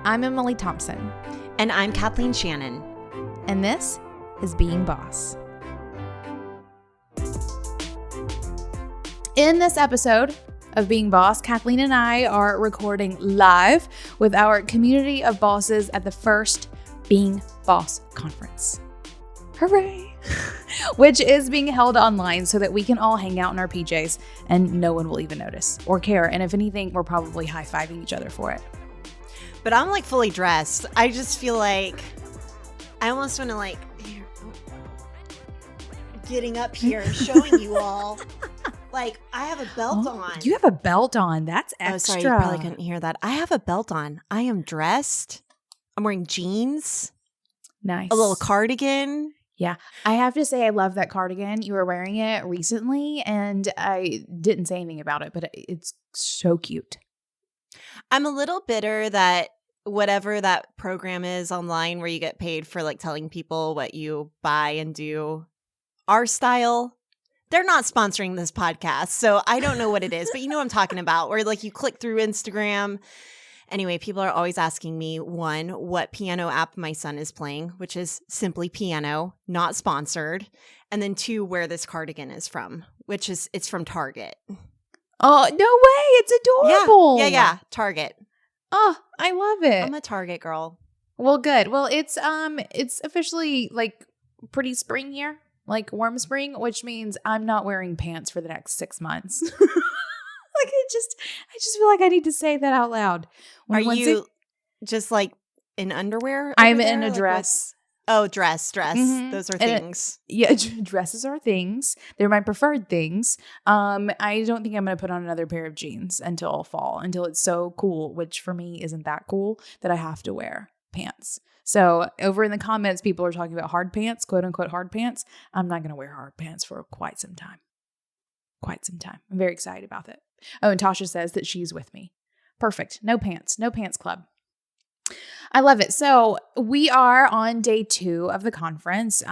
I'm Emily Thompson. And I'm Kathleen Shannon. And this is Being Boss. In this episode of Being Boss, Kathleen and I are recording live with our community of bosses at the first Being Boss conference. Hooray! Which is being held online so that we can all hang out in our PJs and no one will even notice or care. And if anything, we're probably high-fiving each other for it. But I'm like fully dressed. I just feel like I almost want to getting up here and showing you all. Like, I have a belt on. You have a belt on. That's extra. Oh, sorry, you probably couldn't hear that. I have a belt on. I am dressed. I'm wearing jeans. Nice. A little cardigan. Yeah. I have to say I love that cardigan. You were wearing it recently, and I didn't say anything about it, but it's so cute. I'm a little bitter that whatever that program is online where you get paid for like telling people what you buy and do, our style, they're not sponsoring this podcast. So I don't know what it is, but you know what I'm talking about, where like you click through Instagram. Anyway, people are always asking me, one, what piano app my son is playing, which is Simply Piano, not sponsored. And then two, where this cardigan is from, which is it's from Target. Oh, no way. It's adorable. Yeah. Target. Oh, I love it. I'm a Target girl. Well, good. Well, it's officially like pretty spring here, like warm spring, which means I'm not wearing pants for the next 6 months. I just feel like I need to say that out loud. Are you just like in underwear? I'm in a dress. Oh, dress. Mm-hmm. Those are things. Dresses are things. They're my preferred things. I don't think I'm going to put on another pair of jeans until fall, until it's so cool, which for me isn't that cool, that I have to wear pants. So over in the comments, people are talking about hard pants, quote unquote hard pants. I'm not going to wear hard pants for quite some time. I'm very excited about it. Oh, and Tasha says that she's with me. Perfect. No pants club. I love it. So we are on day 2 of the conference.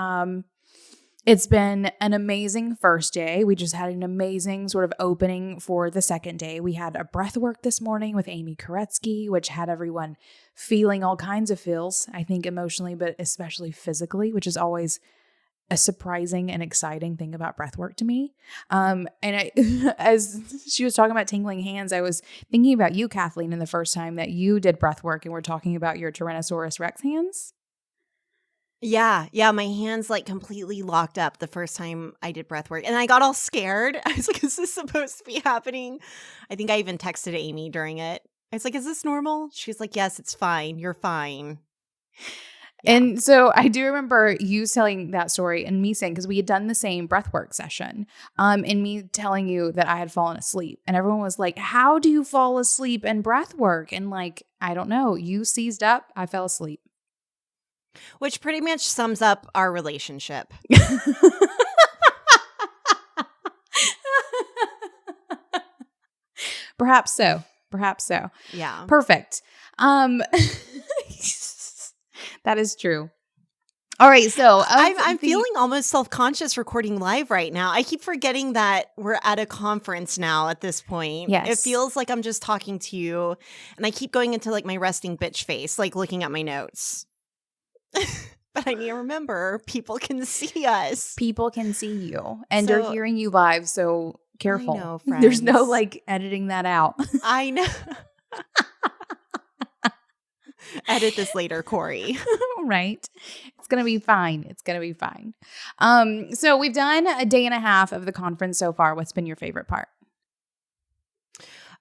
It's been an amazing first day. We just had an amazing sort of opening for the second day. We had a breath work this morning with Amy Koretsky, which had everyone feeling all kinds of feels, I think emotionally, but especially physically, which is always a surprising and exciting thing about breath work to me. And as she was talking about tingling hands, I was thinking about you, Kathleen, in the first time that you did breath work and we're talking about your Tyrannosaurus Rex hands. Yeah. My hands like completely locked up the first time I did breath work. And I got all scared. I was like, is this supposed to be happening? I think I even texted Amy during it. I was like, is this normal? She's like, yes, it's fine. You're fine. Yeah. And so I do remember you telling that story and me saying, because we had done the same breathwork session, and me telling you that I had fallen asleep. And everyone was like, how do you fall asleep in breathwork? And like, I don't know. You seized up. I fell asleep. Which pretty much sums up our relationship. Perhaps so. Yeah. Perfect. That is true. All right, so I'm feeling almost self-conscious recording live right now. I keep forgetting that we're at a conference now at this point. Yes. It feels like I'm just talking to you, and I keep going into like my resting bitch face, like looking at my notes. But I need to remember, people can see us. People can see you, and they're hearing you live, so careful. I know, friends. There's no like editing that out. I know. Edit this later, Corey. Right. It's going to be fine. So we've done a day and a half of the conference so far. What's been your favorite part?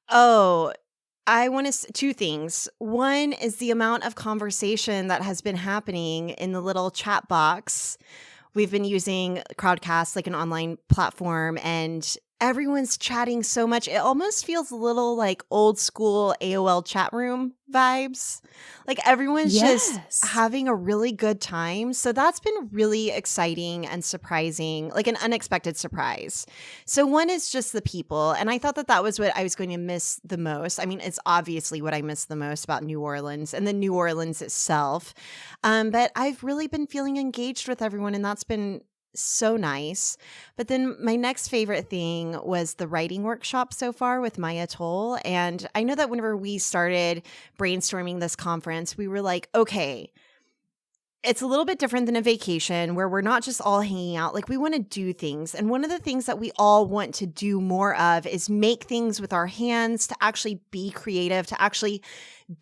Oh, I want to two things. One is the amount of conversation that has been happening in the little chat box. We've been using Crowdcast, like an online platform, and everyone's chatting so much. It almost feels a little like old school AOL chat room vibes. Like everyone's just having a really good time. So that's been really exciting and surprising, like an unexpected surprise. So one is just the people. And I thought that that was what I was going to miss the most. I mean, it's obviously what I miss the most about New Orleans and the New Orleans itself. But I've really been feeling engaged with everyone, and that's been so nice. But then my next favorite thing was the writing workshop so far with Maya Toll. And I know that whenever we started brainstorming this conference, we were like, okay, it's a little bit different than a vacation where we're not just all hanging out. Like, we want to do things. And one of the things that we all want to do more of is make things with our hands, to actually be creative, to actually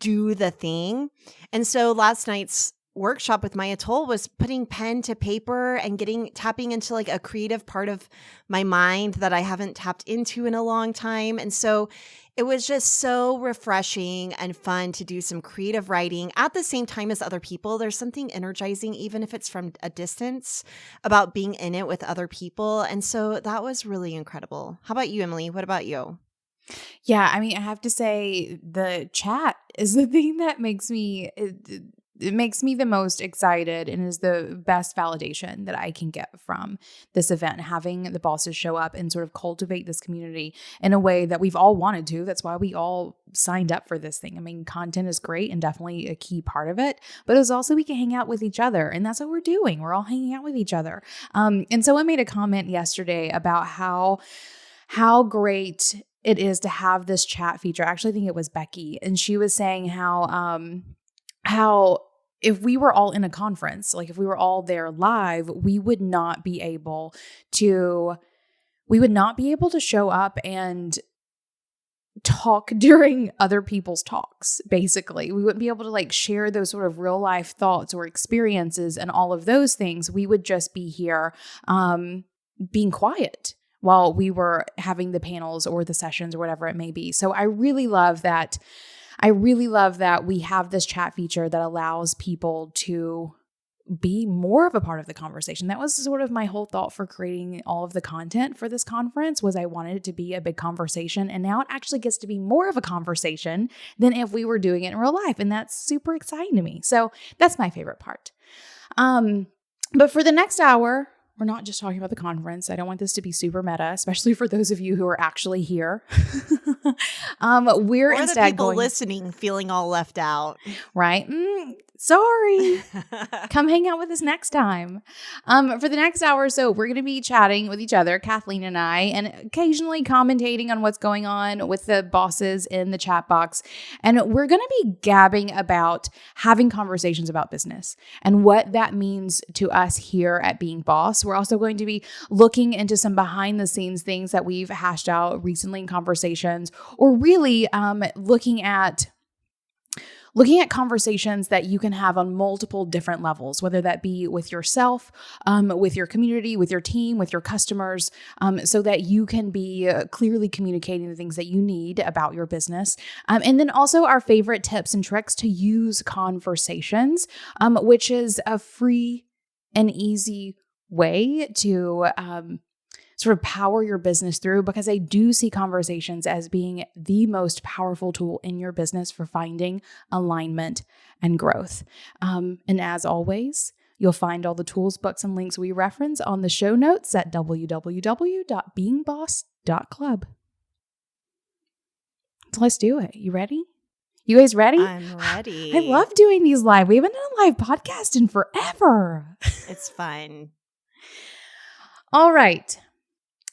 do the thing. And so last night's workshop with Maya Toll was putting pen to paper and tapping into like a creative part of my mind that I haven't tapped into in a long time. And so it was just so refreshing and fun to do some creative writing at the same time as other people. There's something energizing, even if it's from a distance, about being in it with other people. And so that was really incredible. How about you, Emily? What about you? Yeah, I mean, I have to say the chat is the thing that makes me it makes me the most excited and is the best validation that I can get from this event, having the bosses show up and sort of cultivate this community in a way that we've all wanted to. That's why we all signed up for this thing. I mean, content is great and definitely a key part of it, but it was also we can hang out with each other, and that's what we're doing. We're all hanging out with each other. And someone made a comment yesterday about how great it is to have this chat feature. I actually think it was Becky, and she was saying how if we were all in a conference, like if we were all there live, we would not be able to show up and talk during other people's talks. Basically, we wouldn't be able to like share those sort of real life thoughts or experiences and all of those things. We would just be here being quiet while we were having the panels or the sessions or whatever it may be. So I really love that we have this chat feature that allows people to be more of a part of the conversation. That was sort of my whole thought for creating all of the content for this conference, was I wanted it to be a big conversation, and now it actually gets to be more of a conversation than if we were doing it in real life. And that's super exciting to me. So that's my favorite part. But for the next hour, we're not just talking about the conference. I don't want this to be super meta, especially for those of you who are actually here. We're or instead the people going listening feeling all left out. Right? Sorry. Come hang out with us next time. For the next hour or so, we're going to be chatting with each other, Kathleen and I, and occasionally commentating on what's going on with the bosses in the chat box. And we're going to be gabbing about having conversations about business and what that means to us here at Being Boss. We're also going to be looking into some behind the scenes things that we've hashed out recently in conversations, or really looking at conversations that you can have on multiple different levels, whether that be with yourself, with your community, with your team, with your customers, so that you can be clearly communicating the things that you need about your business. And then also our favorite tips and tricks to use conversations, which is a free and easy way to sort of power your business through, because I do see conversations as being the most powerful tool in your business for finding alignment and growth. And as always, you'll find all the tools, books, and links we reference on the show notes at www.beingboss.club. So let's do it. You ready? You guys ready? I'm ready. I love doing these live. We haven't done a live podcast in forever. It's fun. All right.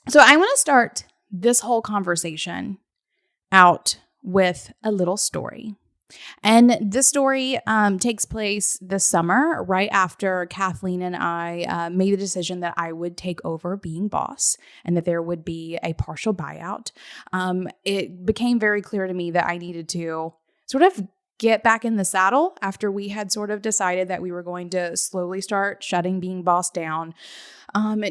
So I want to start this whole conversation out with a little story. And this story takes place this summer, right after Kathleen and I made the decision that I would take over Being Boss and that there would be a partial buyout. It became very clear to me that I needed to sort of get back in the saddle after we had sort of decided that we were going to slowly start shutting Being Boss down.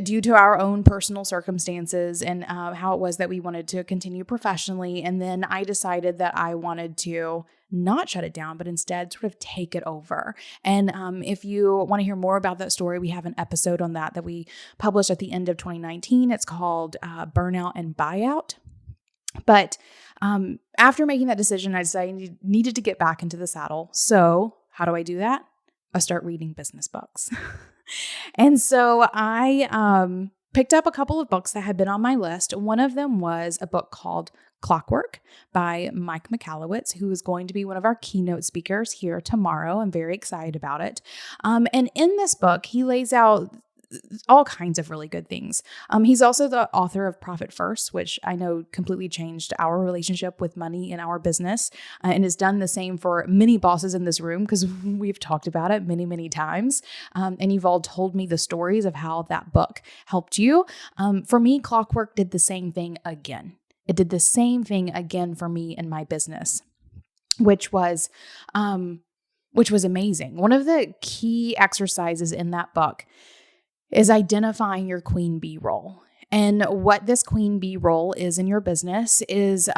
Due to our own personal circumstances and how it was that we wanted to continue professionally. And then I decided that I wanted to not shut it down, but instead sort of take it over. And if you want to hear more about that story, we have an episode on that we published at the end of 2019. It's called Burnout and Buyout. But after making that decision, I decided I needed to get back into the saddle. So how do I do that? I start reading business books. And so I picked up a couple of books that had been on my list. One of them was a book called Clockwork by Mike Michalowicz, who is going to be one of our keynote speakers here tomorrow. I'm very excited about it. And in this book, he lays out all kinds of really good things. He's also the author of Profit First, which I know completely changed our relationship with money in our business, and has done the same for many bosses in this room because we've talked about it many, many times. And you've all told me the stories of how that book helped you. For me, Clockwork did the same thing again. It did the same thing again for me in my business, which was amazing. One of the key exercises in that book is identifying your queen bee role. And what this queen bee role is in your business is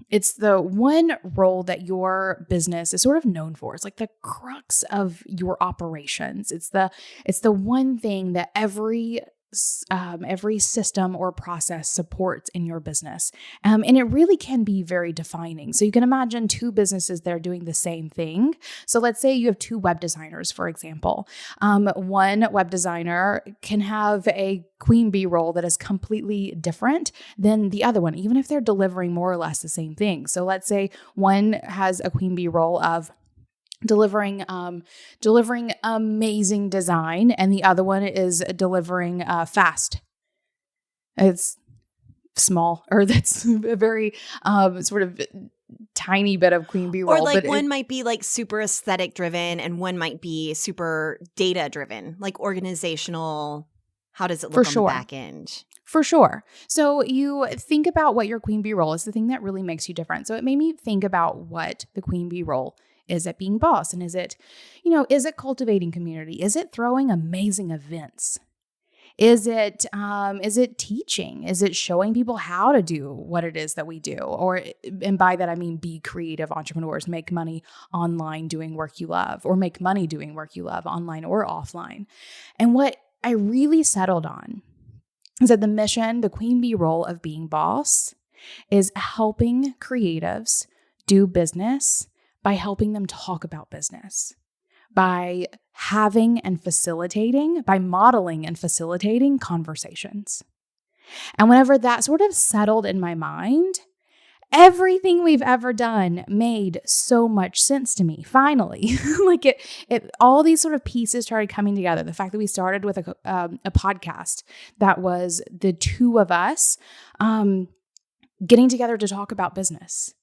it's the one role that your business is sort of known for. It's like the crux of your operations. It's the one thing that every system or process supports in your business. And it really can be very defining. So you can imagine two businesses that are doing the same thing. So let's say you have two web designers, for example. One web designer can have a queen bee role that is completely different than the other one, even if they're delivering more or less the same thing. So let's say one has a queen bee role of delivering amazing design, and the other one is delivering fast. It's small, or that's a very sort of tiny bit of queen bee role. Or like one might be like super aesthetic driven, and one might be super data driven, like organizational. How does it look on the back end? For sure. So you think about what your queen bee role is, the thing that really makes you different. So it made me think about what the queen bee role is at Being Boss. And is it cultivating community? Is it throwing amazing events? Is it teaching? Is it showing people how to do what it is that we do? And by that, I mean, be creative entrepreneurs, make money online doing work you love, or make money doing work you love online or offline. And what I really settled on is that the mission, the queen bee role of Being Boss, is helping creatives do business by helping them talk about business, by having and facilitating, by modeling and facilitating conversations. And whenever that sort of settled in my mind, everything we've ever done made so much sense to me. Finally, like all these sort of pieces started coming together. The fact that we started with a podcast that was the two of us getting together to talk about business,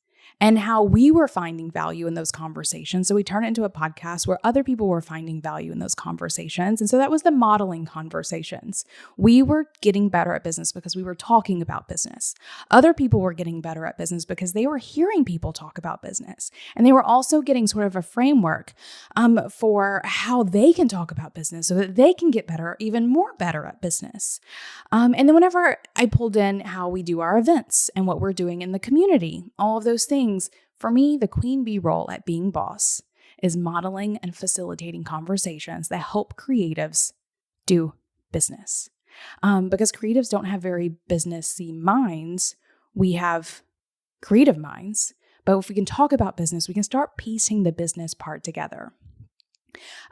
and how we were finding value in those conversations. So we turned it into a podcast where other people were finding value in those conversations. And so that was the modeling conversations. We were getting better at business because we were talking about business. Other people were getting better at business because they were hearing people talk about business. And they were also getting sort of a framework for how they can talk about business so that they can get better, even more better at business. And then whenever I pulled in how we do our events and what we're doing in the community, all of those things, for me, the queen bee role at Being Boss is modeling and facilitating conversations that help creatives do business. Because creatives don't have very businessy minds. We have creative minds. But if we can talk about business, we can start piecing the business part together.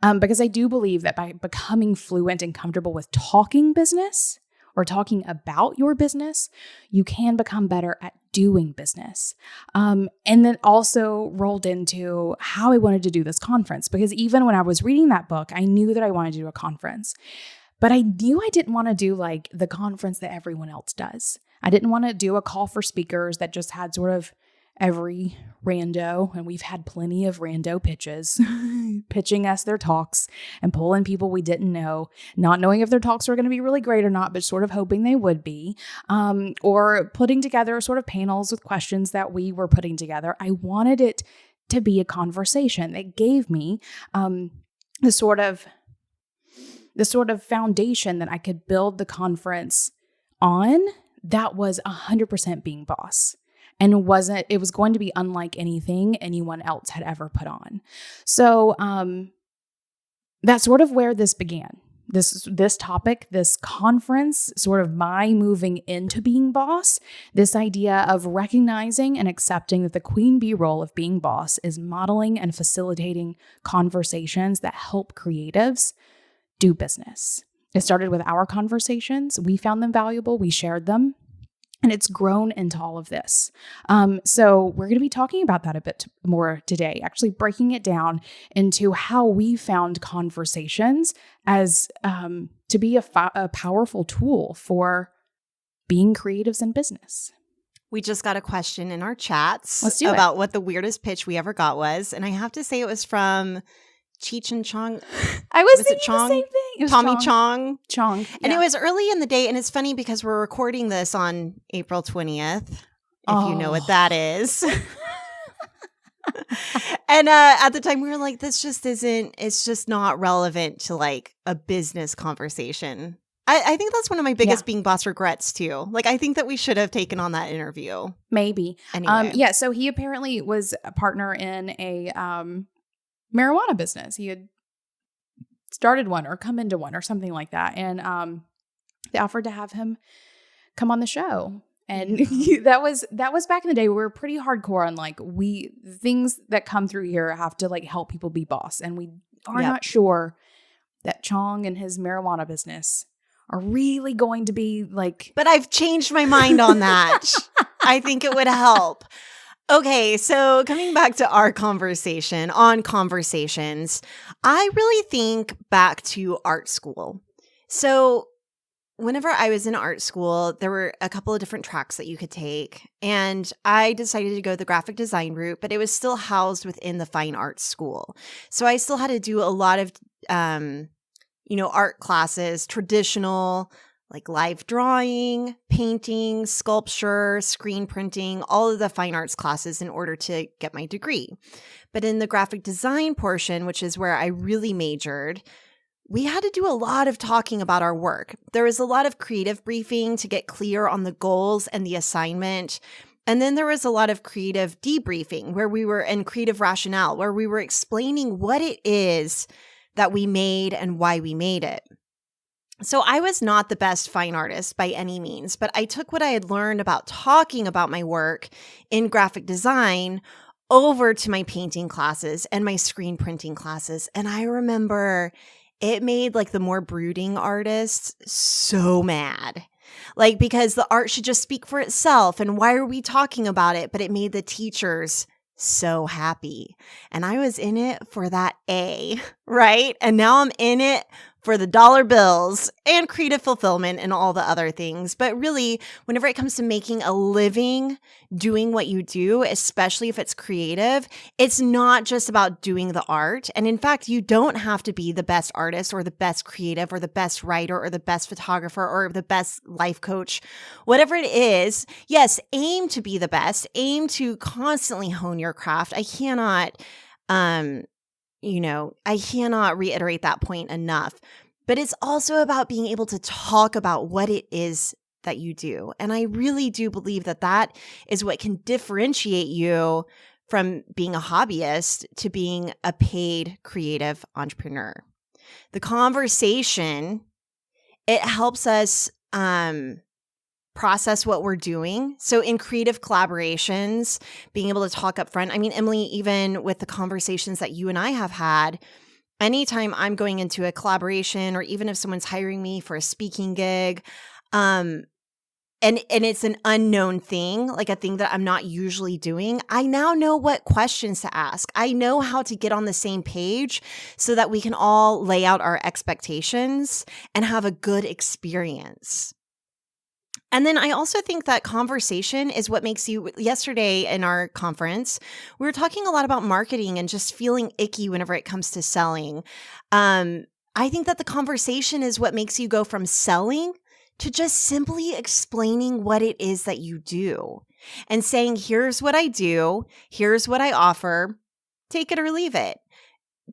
Because I do believe that by becoming fluent and comfortable with talking business or talking about your business, you can become better at doing business. And then also rolled into how I wanted to do this conference, because even when I was reading that book, I knew that I wanted to do a conference, but I knew I didn't want to do like the conference that everyone else does. I didn't want to do a call for speakers that just had sort of every rando, and we've had plenty of rando pitches, pitching us their talks and pulling people we didn't know, not knowing if their talks were going to be really great or not, but sort of hoping they would be, or putting together sort of panels with questions that we were putting together. I wanted it to be a conversation that gave me the sort of foundation that I could build the conference on that was 100% Being Boss. And it was going to be unlike anything anyone else had ever put on. So that's sort of where this began. This topic, this conference, sort of my moving into Being Boss, this idea of recognizing and accepting that the queen bee role of Being Boss is modeling and facilitating conversations that help creatives do business. It started with our conversations. We found them valuable. We shared them. And it's grown into all of this. So we're going to be talking about that a bit more today, actually breaking it down into how we found conversations as to be a powerful tool for being creatives in business. We just got a question in our chats Let's do about what the weirdest pitch we ever got was. And I have to say it was from Cheech and Chong. I was Was it thinking Chong? the same thing. It was Tommy Chong. Chong. And yeah. it was early in the day. And it's funny because we're recording this on April 20th, if you know what that is. And at the time we were like, this just isn't, it's just not relevant to like a business conversation. I think that's one of my biggest Being Boss regrets too. Like, I think that we should have taken on that interview. Maybe. Anyway. Yeah. So he apparently was a partner in a marijuana business. He had started one or come into one or something like that. And they offered to have him come on the show. And that was back in the day. We were pretty hardcore on like things that come through here have to like help people be boss. And we are not sure that Chong and his marijuana business are really going to be like. But I've changed my mind on that. I think it would help. Okay, so coming back to our conversation on conversations, I really think back to art school. So whenever I was in art school, there were a couple of different tracks that you could take. And I decided to go the graphic design route, but it was still housed within the fine arts school. So I still had to do a lot of, art classes, traditional, like live drawing, painting, sculpture, screen printing, all of the fine arts classes in order to get my degree. But in the graphic design portion, which is where I really majored, we had to do a lot of talking about our work. There was a lot of creative briefing to get clear on the goals and the assignment. And then there was a lot of creative debriefing and creative rationale, where we were explaining what it is that we made and why we made it. So I was not the best fine artist by any means, but I took what I had learned about talking about my work in graphic design over to my painting classes and my screen printing classes. And I remember it made like the more brooding artists so mad. Like, because the art should just speak for itself. And why are we talking about it? But it made the teachers so happy. And I was in it for that A, right? And now I'm in it for the dollar bills and creative fulfillment and all the other things. But really, whenever it comes to making a living doing what you do, especially if it's creative, it's not just about doing the art. And in fact, you don't have to be the best artist or the best creative or the best writer or the best photographer or the best life coach, whatever it is. Yes, aim to be the best, aim to constantly hone your craft. I cannot reiterate that point enough. But it's also about being able to talk about what it is that you do. And I really do believe that that is what can differentiate you from being a hobbyist to being a paid creative entrepreneur. The conversation, it helps us process what we're doing. So in creative collaborations, being able to talk up front. I mean, Emily, even with the conversations that you and I have had, anytime I'm going into a collaboration, or even if someone's hiring me for a speaking gig, and it's an unknown thing, like a thing that I'm not usually doing, I now know what questions to ask. I know how to get on the same page so that we can all lay out our expectations and have a good experience. And then I also think that conversation is what makes you. Yesterday in our conference, we were talking a lot about marketing and just feeling icky whenever it comes to selling. I think that the conversation is what makes you go from selling to just simply explaining what it is that you do and saying, here's what I do, here's what I offer, take it or leave it.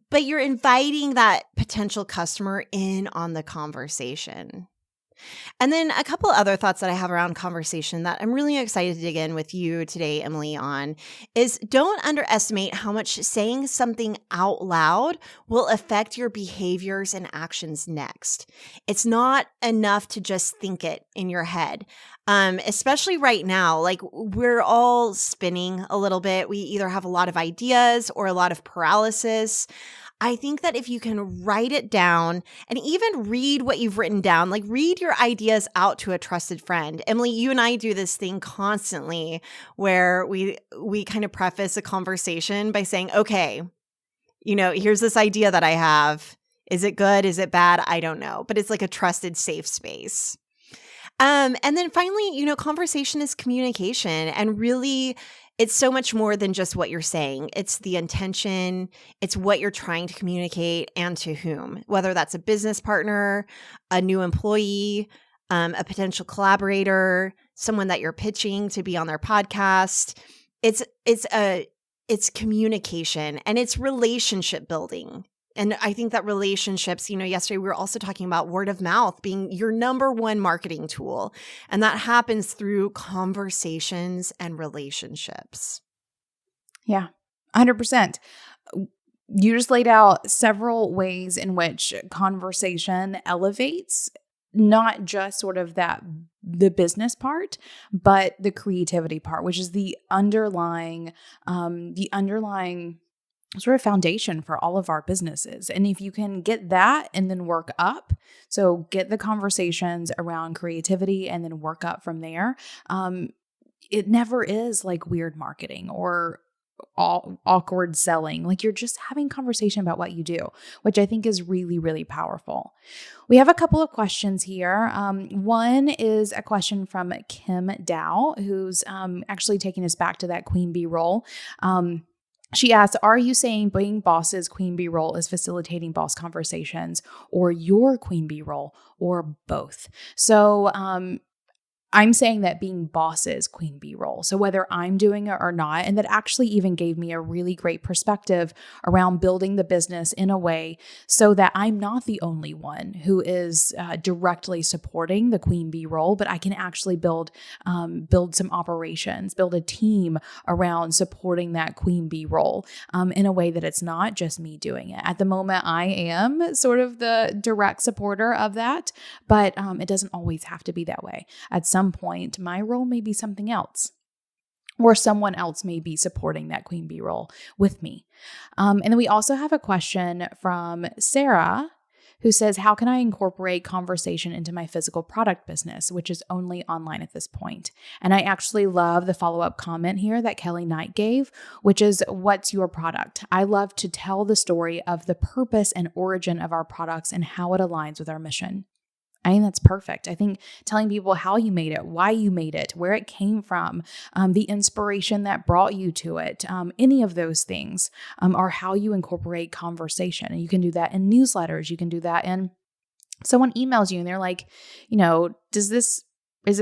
But you're inviting that potential customer in on the conversation. And then a couple other thoughts that I have around conversation that I'm really excited to dig in with you today, Emily, on is don't underestimate how much saying something out loud will affect your behaviors and actions next. It's not enough to just think it in your head. Especially right now, like we're all spinning a little bit. We either have a lot of ideas or a lot of paralysis. I think that if you can write it down and even read what you've written down, like read your ideas out to a trusted friend. Emily, you and I do this thing constantly where we kind of preface a conversation by saying, okay, here's this idea that I have. Is it good? Is it bad? I don't know, but it's like a trusted, safe space. And then finally, conversation is communication, and really it's so much more than just what you're saying. It's the intention, it's what you're trying to communicate and to whom, whether that's a business partner, a new employee, a potential collaborator, someone that you're pitching to be on their podcast. It's communication, and it's relationship building. And I think that relationships, yesterday we were also talking about word of mouth being your number one marketing tool. And that happens through conversations and relationships. Yeah, 100%. You just laid out several ways in which conversation elevates not just sort of the business part, but the creativity part, which is the underlying sort of foundation for all of our businesses. And if you can get that and then work up, so get the conversations around creativity and then work up from there, it never is like weird marketing or awkward selling. Like, you're just having conversation about what you do, which I think is really, really powerful. We have a couple of questions here. One is a question from Kim Dow, who's actually taking us back to that queen bee role. She asks, are you saying being boss's queen bee role is facilitating boss conversations, or your queen bee role, or both? So I'm saying that being boss's queen bee role. So whether I'm doing it or not, and that actually even gave me a really great perspective around building the business in a way so that I'm not the only one who is directly supporting the queen bee role, but I can actually build some operations, build a team around supporting that queen bee role in a way that it's not just me doing it. At the moment, I am sort of the direct supporter of that, but it doesn't always have to be that way. At some point, my role may be something else, or someone else may be supporting that queen bee role with me. And then we also have a question from Sarah, who says, how can I incorporate conversation into my physical product business, which is only online at this point? And I actually love the follow-up comment here that Kelly Knight gave, which is, what's your product? I love to tell the story of the purpose and origin of our products and how it aligns with our mission. I think that's perfect. I think telling people how you made it, why you made it, where it came from, the inspiration that brought you to it, any of those things are how you incorporate conversation. And you can do that in newsletters. You can do that in someone emails you and they're like, is this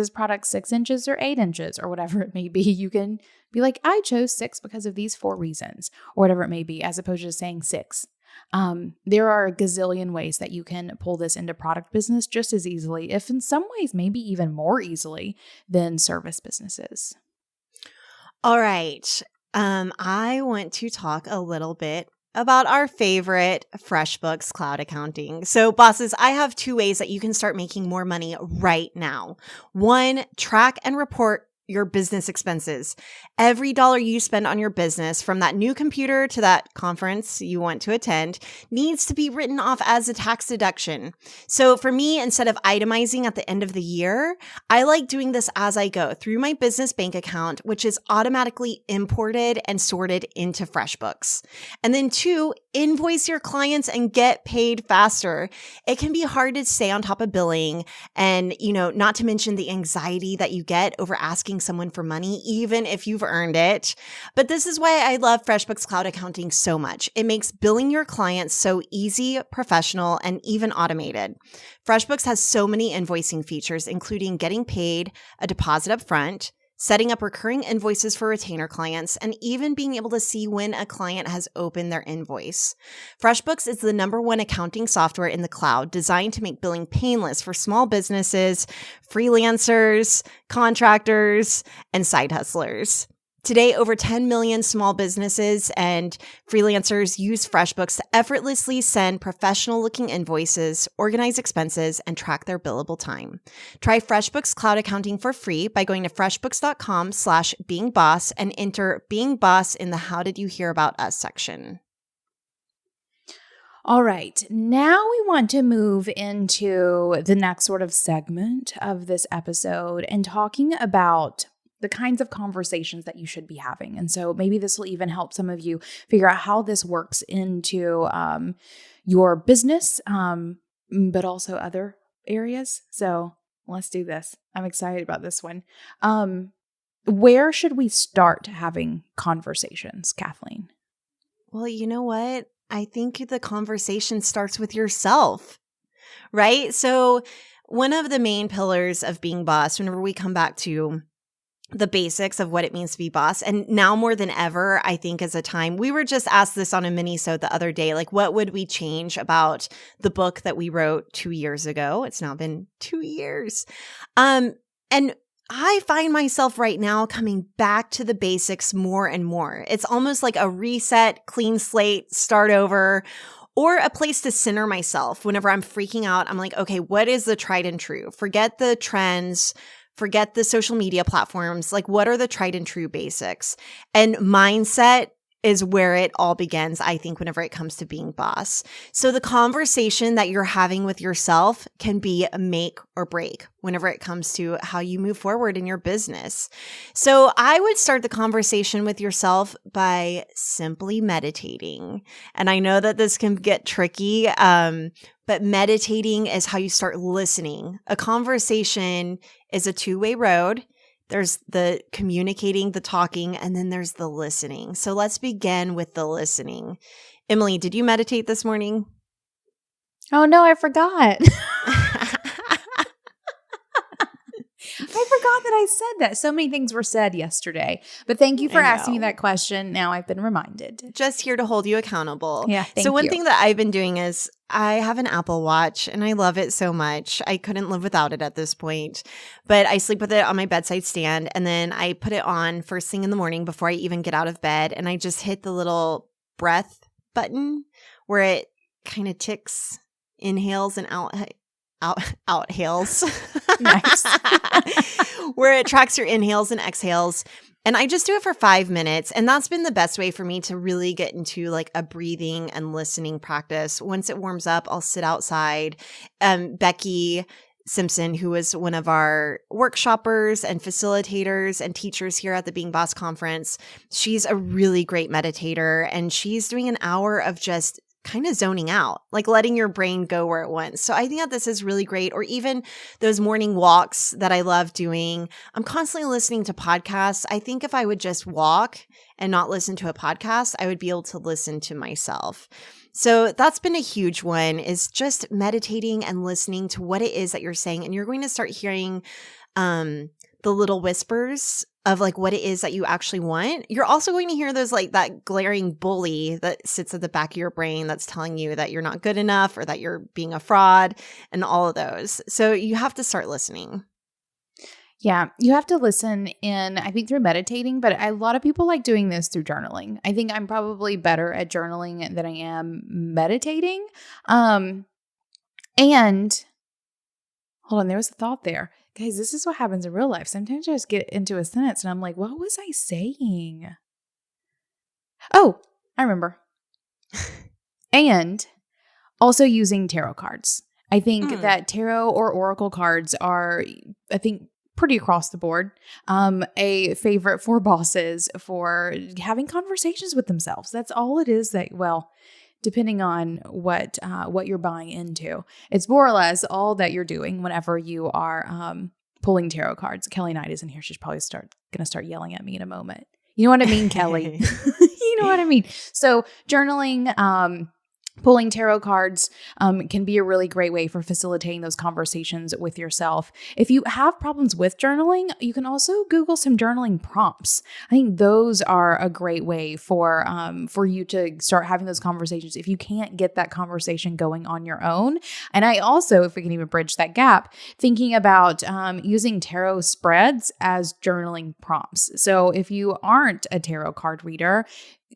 product 6 inches or 8 inches or whatever it may be? You can be like, I chose 6 because of these 4 reasons, or whatever it may be, as opposed to saying 6. There are a gazillion ways that you can pull this into product business just as easily, if in some ways, maybe even more easily than service businesses. All right. I want to talk a little bit about our favorite FreshBooks cloud accounting. So bosses, I have 2 ways that you can start making more money right now. 1, track and report your business expenses. Every dollar you spend on your business, from that new computer to that conference you want to attend, needs to be written off as a tax deduction. So for me, instead of itemizing at the end of the year, I like doing this as I go through my business bank account, which is automatically imported and sorted into FreshBooks. And then 2, invoice your clients and get paid faster. It can be hard to stay on top of billing, and, not to mention the anxiety that you get over asking someone for money, even if you've earned it. But this is why I love FreshBooks Cloud Accounting so much. It makes billing your clients so easy, professional, and even automated. FreshBooks has so many invoicing features, including getting paid, a deposit up front, setting up recurring invoices for retainer clients, and even being able to see when a client has opened their invoice. FreshBooks is the #1 accounting software in the cloud, designed to make billing painless for small businesses, freelancers, contractors, and side hustlers. Today, over 10 million small businesses and freelancers use FreshBooks to effortlessly send professional-looking invoices, organize expenses, and track their billable time. Try FreshBooks Cloud Accounting for free by going to freshbooks.com/beingboss and enter Being Boss in the How Did You Hear About Us section. All right, now we want to move into the next sort of segment of this episode and talking about the kinds of conversations that you should be having. And so maybe this will even help some of you figure out how this works into your business, but also other areas. So let's do this. I'm excited about this one. Where should we start having conversations, Kathleen? Well, you know what? I think the conversation starts with yourself, right? So one of the main pillars of being boss, whenever we come back to the basics of what it means to be boss, and now more than ever, I think is a time, we were just asked this on a mini-sode the other day, like what would we change about the book that we wrote 2 years ago? It's now been 2 years. And I find myself right now coming back to the basics more and more. It's almost like a reset, clean slate, start over, or a place to center myself. Whenever I'm freaking out, I'm like, okay, what is the tried and true? Forget the trends, forget the social media platforms. Like, what are the tried and true basics? And mindset is where it all begins, I think, whenever it comes to being boss. So the conversation that you're having with yourself can be a make or break whenever it comes to how you move forward in your business. So I would start the conversation with yourself by simply meditating. And I know that this can get tricky, but meditating is how you start listening. A conversation is a two-way road. There's the communicating, the talking, and then there's the listening. So let's begin with the listening. Emily, did you meditate this morning? Oh, no, I forgot. I forgot that I said that. So many things were said yesterday. But thank you for asking me that question. Now I've been reminded. Just here to hold you accountable. Yeah, thank so one you. thing that I've been doing is I have an Apple Watch and I love it so much. I couldn't live without it at this point. But I sleep with it on my bedside stand and then I put it on first thing in the morning before I even get out of bed. And I just hit the little breath button where it kind of ticks inhales and outhales. Nice. Where it tracks your inhales and exhales. And I just do it for 5 minutes. And that's been the best way for me to really get into like a breathing and listening practice. Once it warms up, I'll sit outside. Becky Simpson, who was one of our workshoppers and facilitators and teachers here at the Being Boss conference, she's a really great meditator. And she's doing an hour of just kind of zoning out, like letting your brain go where it wants. So I think that this is really great. Or even those morning walks that I love doing. I'm constantly listening to podcasts. I think if I would just walk and not listen to a podcast, I would be able to listen to myself. So that's been a huge one, is just meditating and listening to what it is that you're saying. And you're going to start hearing the little whispers of like what it is that you actually want. You're also going to hear those like that glaring bully that sits at the back of your brain that's telling you that you're not good enough or that you're being a fraud and all of those. So you have to start listening. Yeah, you have to listen in, I think, through meditating, but a lot of people like doing this through journaling. I think I'm probably better at journaling than I am meditating. And hold on, there was a thought there. Guys, this is what happens in real life. Sometimes I just get into a sentence and I'm like, what was I saying? Oh, I remember. And also using tarot cards. I think that tarot or oracle cards are, I think, pretty across the board, a favorite for bosses for having conversations with themselves. That's all it is that, well, depending on what you're buying into. It's more or less all that you're doing whenever you are pulling tarot cards. Kelly Knight isn't here. She's probably going to start yelling at me in a moment. You know what I mean, Kelly? You know what I mean? So journaling, pulling tarot cards can be a really great way for facilitating those conversations with yourself. If you have problems with journaling, you can also Google some journaling prompts. I think those are a great way for you to start having those conversations if you can't get that conversation going on your own. And I also, if we can even bridge that gap, thinking about using tarot spreads as journaling prompts. So if you aren't a tarot card reader,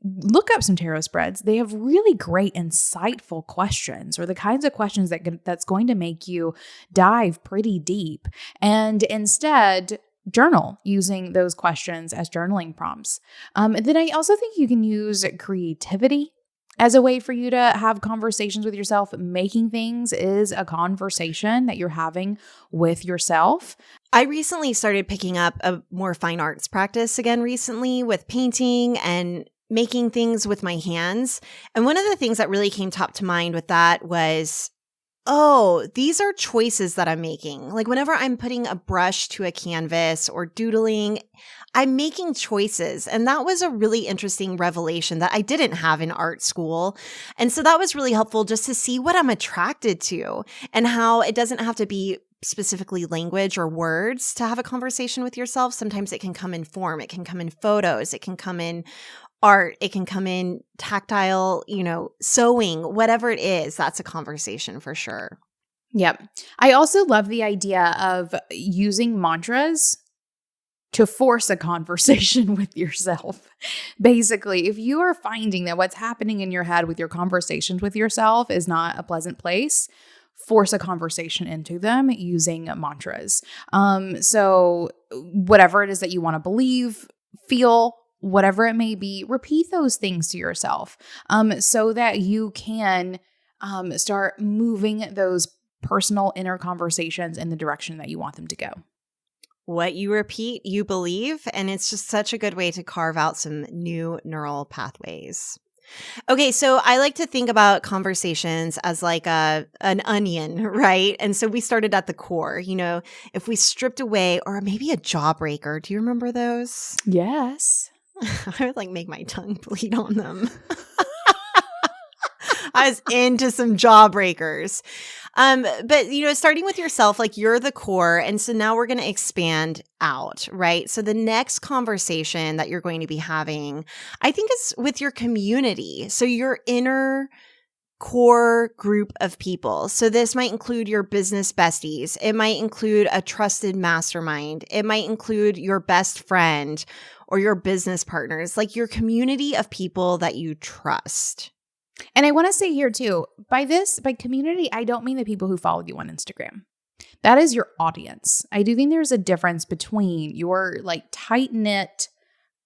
look up some tarot spreads. They have really great, insightful questions, or the kinds of questions that's going to make you dive pretty deep. And instead, journal using those questions as journaling prompts. Then I also think you can use creativity as a way for you to have conversations with yourself. Making things is a conversation that you're having with yourself. I recently started picking up a more fine arts practice again recently with painting and making things with my hands. And one of the things that really came top to mind with that was, oh, these are choices that I'm making. Like whenever I'm putting a brush to a canvas or doodling, I'm making choices. And that was a really interesting revelation that I didn't have in art school. And so that was really helpful just to see what I'm attracted to and how it doesn't have to be specifically language or words to have a conversation with yourself. Sometimes it can come in form, it can come in photos, it can come in art, it can come in tactile, sewing, whatever it is, that's a conversation for sure. Yep. I also love the idea of using mantras to force a conversation with yourself. Basically, if you are finding that what's happening in your head with your conversations with yourself is not a pleasant place, force a conversation into them using mantras. So whatever it is that you want to believe, feel, whatever it may be, repeat those things to yourself, so that you can start moving those personal inner conversations in the direction that you want them to go. What you repeat, you believe, and it's just such a good way to carve out some new neural pathways. Okay, so I like to think about conversations as like an onion, right? And so we started at the core, if we stripped away, or maybe a jawbreaker. Do you remember those? Yes. I would like make my tongue bleed on them. I was into some jawbreakers. But starting with yourself, like you're the core. And so now we're going to expand out, right? So the next conversation that you're going to be having, I think, is with your community. So your inner core group of people. So this might include your business besties. It might include a trusted mastermind. It might include your best friend or your business partners, like your community of people that you trust. And I want to say here too, by community, I don't mean the people who follow you on Instagram. That is your audience. I do think there's a difference between your like tight-knit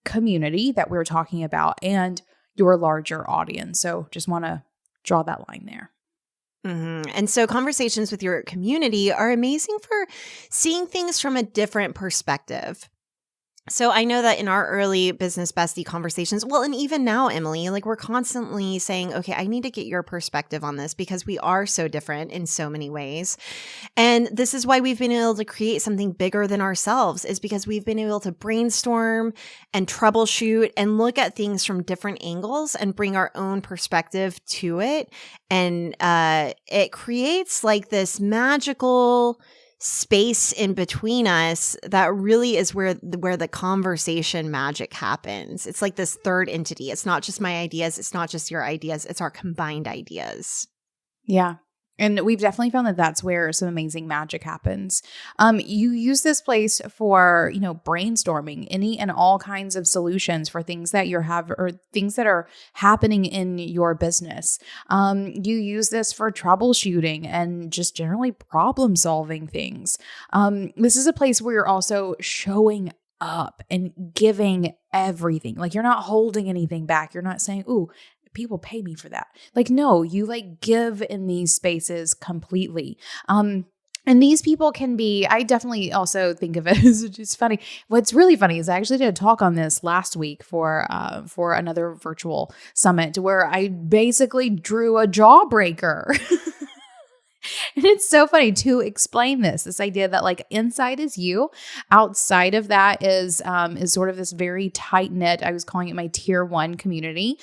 community that we're talking about and your larger audience. So just want to draw that line there. Mm-hmm. And so conversations with your community are amazing for seeing things from a different perspective. So I know that in our early business bestie conversations, well, and even now, Emily, like we're constantly saying, okay, I need to get your perspective on this because we are so different in so many ways. And this is why we've been able to create something bigger than ourselves, is because we've been able to brainstorm and troubleshoot and look at things from different angles and bring our own perspective to it. And it creates like this magical space in between us that really is where the conversation magic happens. It's like this third entity. It's not just my ideas. It's not just your ideas. It's our combined ideas. Yeah. And we've definitely found that that's where some amazing magic happens. You use this place for, brainstorming any and all kinds of solutions for things that or things that are happening in your business. You use this for troubleshooting and just generally problem solving things. This is a place where you're also showing up and giving everything. Like you're not holding anything back. You're not saying, ooh, people pay me for that. Like, no, you like give in these spaces completely. And these people can be, I definitely also think of it as just funny. What's really funny is I actually did a talk on this last week for another virtual summit where I basically drew a jawbreaker. And it's so funny to explain this idea that like inside is you, outside of that is sort of this very tight knit. I was calling it my tier 1 community.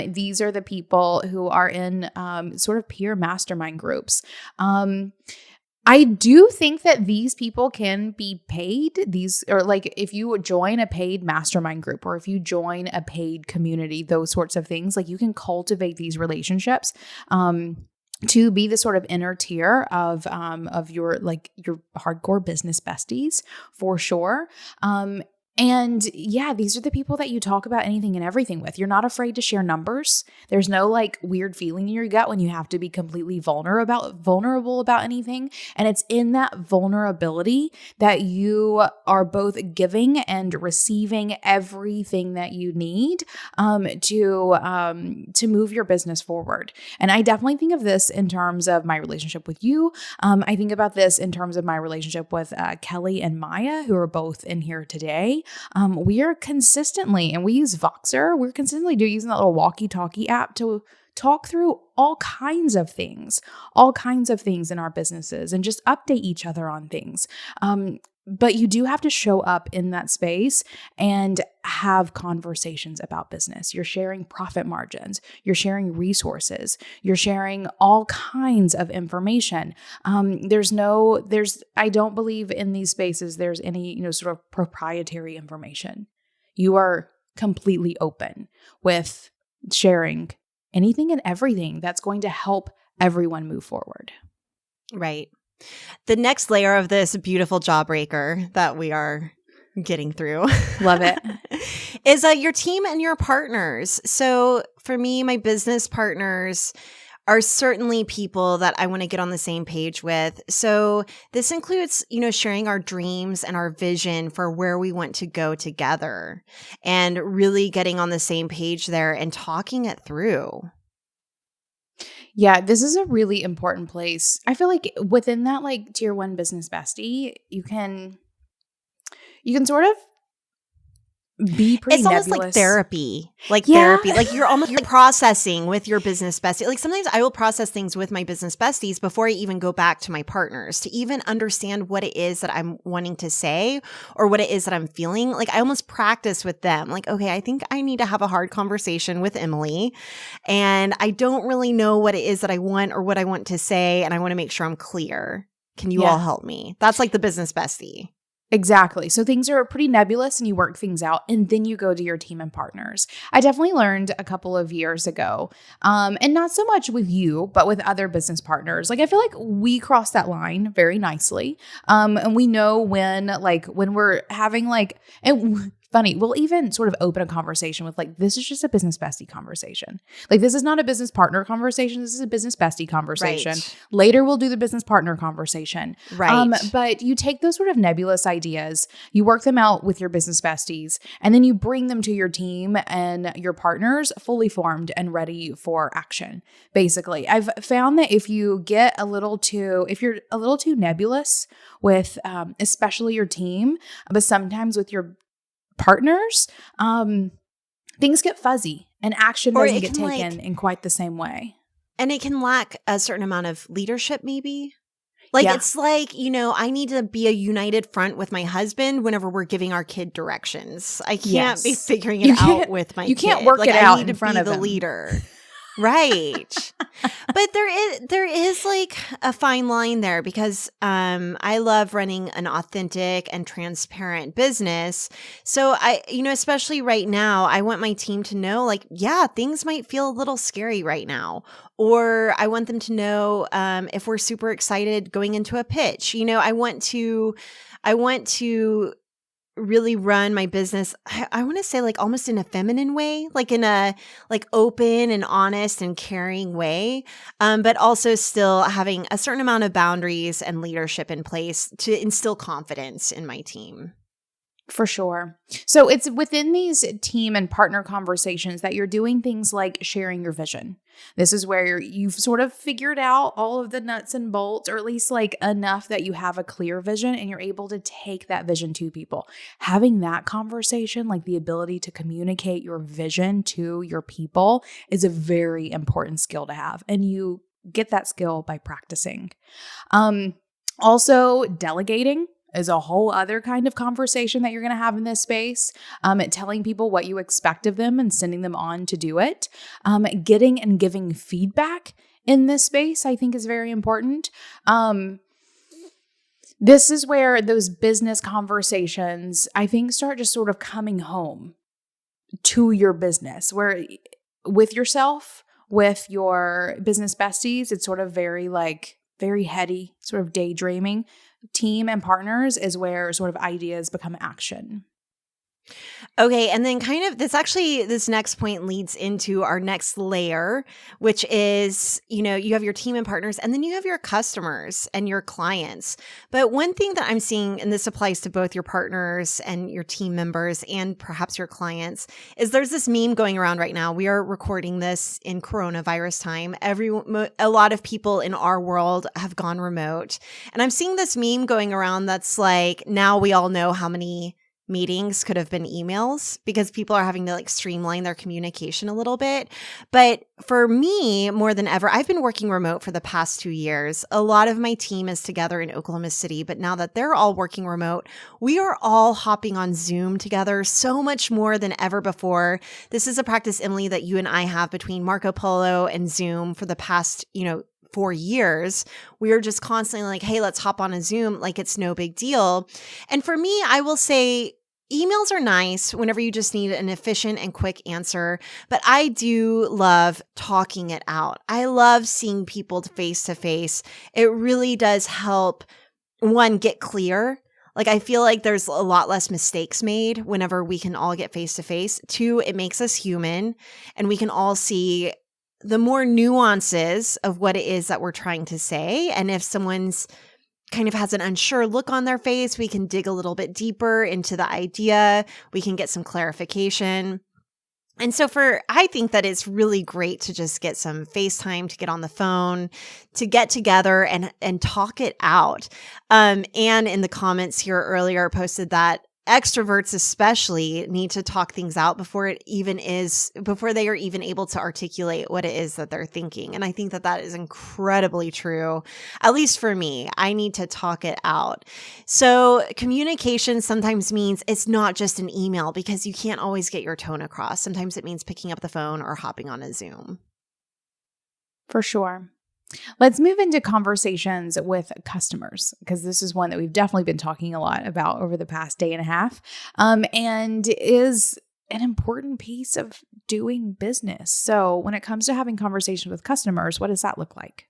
These are the people who are in sort of peer mastermind groups. I do think that these people can be paid. Or like if you join a paid mastermind group or if you join a paid community, those sorts of things, like you can cultivate these relationships. To be the sort of inner tier of your hardcore business besties for sure. And yeah, these are the people that you talk about anything and everything with. You're not afraid to share numbers. There's no like weird feeling in your gut when you have to be completely vulnerable about anything. And it's in that vulnerability that you are both giving and receiving everything that you need to move your business forward. And I definitely think of this in terms of my relationship with you. I think about this in terms of my relationship with Kelly and Maya, who are both in here today. We are consistently, and we use Voxer, we're consistently using that little walkie-talkie app to talk through all kinds of things in our businesses and just update each other on things. But you do have to show up in that space and have conversations about business. You're sharing profit margins. You're sharing resources. You're sharing all kinds of information. I don't believe in these spaces there's any, sort of proprietary information. You are completely open with sharing anything and everything that's going to help everyone move forward. Right. The next layer of this beautiful jawbreaker that we are getting through. Love it. Is your team and your partners. So for me, my business partners are certainly people that I want to get on the same page with. So this includes, sharing our dreams and our vision for where we want to go together and really getting on the same page there and talking it through. Yeah, this is a really important place. I feel like within that like tier 1 business bestie, you can sort of be pretty It's almost nebulous. like therapy. Therapy. Like you're processing with your business bestie. Like sometimes I will process things with my business besties before I even go back to my partners to even understand what it is that I'm wanting to say or what it is that I'm feeling. Like I almost practice with them. Like, okay, I think I need to have a hard conversation with Emily and I don't really know what it is that I want or what I want to say. And I want to make sure I'm clear. Can you all help me? That's like the business bestie. Exactly. So things are pretty nebulous and you work things out and then you go to your team and partners. I definitely learned a couple of years ago, and not so much with you, but with other business partners. Like I feel like we cross that line very nicely. And we know when we're having funny, we'll even sort of open a conversation with this is just a business bestie conversation. Like this is not a business partner conversation. This is a business bestie conversation. Right. Later we'll do the business partner conversation. Right. But you take those sort of nebulous ideas, you work them out with your business besties, and then you bring them to your team and your partners fully formed and ready for action. Basically, I've found that if you're a little too nebulous with, especially your team, but sometimes with your partners, things get fuzzy and action doesn't get taken in quite the same way. And it can lack a certain amount of leadership, maybe. It's like, I need to be a united front with my husband whenever we're giving our kid directions. I can't be figuring it out with my kid. You can't work it out in front of the leader. Right. But there is like a fine line there because I love running an authentic and transparent business. So especially right now, I want my team to know things might feel a little scary right now. Or I want them to know if we're super excited going into a pitch. I want to really run my business, I want to say almost in a feminine way, in a open and honest and caring way, but also still having a certain amount of boundaries and leadership in place to instill confidence in my team. For sure. So it's within these team and partner conversations that you're doing things like sharing your vision. This is where you've sort of figured out all of the nuts and bolts, or at least enough that you have a clear vision and you're able to take that vision to people. Having that conversation, the ability to communicate your vision to your people, is a very important skill to have. And you get that skill by practicing. Also, delegating is a whole other kind of conversation that you're going to have in this space. Telling people what you expect of them and sending them on to do it. Getting and giving feedback in this space, I think, is very important. This is where those business conversations, I think, start just sort of coming home to your business, where with yourself, with your business besties, it's sort of very heady, sort of daydreaming. Team and partners is where sort of ideas become action. Okay, and then kind of this next point leads into our next layer, which is, you have your team and partners, and then you have your customers and your clients. But one thing that I'm seeing, and this applies to both your partners and your team members and perhaps your clients, is there's this meme going around right now. We are recording this in coronavirus time. A lot of people in our world have gone remote. And I'm seeing this meme going around that's like, now we all know how many meetings could have been emails because people are having to streamline their communication a little bit. But for me, more than ever, I've been working remote for the past 2 years. A lot of my team is together in Oklahoma City, but now that they're all working remote, we are all hopping on Zoom together so much more than ever before. This is a practice, Emily, that you and I have between Marco Polo and Zoom for the past, 4 years. We are just constantly like, hey, let's hop on a Zoom. Like it's no big deal. And for me, I will say emails are nice whenever you just need an efficient and quick answer, but I do love talking it out. I love seeing people face to face. It really does help, one, get clear. Like I feel like there's a lot less mistakes made whenever we can all get face to face. Two, it makes us human and we can all see the more nuances of what it is that we're trying to say. And if someone's kind of has an unsure look on their face, we can dig a little bit deeper into the idea. We can get some clarification. And so I think that it's really great to just get some FaceTime, to get on the phone, to get together and talk it out. Anne in the comments here earlier posted that extroverts especially need to talk things out before they are even able to articulate what it is that they're thinking. And I think that that is incredibly true. At least for me, I need to talk it out. So communication sometimes means it's not just an email because you can't always get your tone across. Sometimes it means picking up the phone or hopping on a Zoom. For sure. Let's move into conversations with customers, because this is one that we've definitely been talking a lot about over the past day and a half, and is an important piece of doing business. So when it comes to having conversations with customers, what does that look like?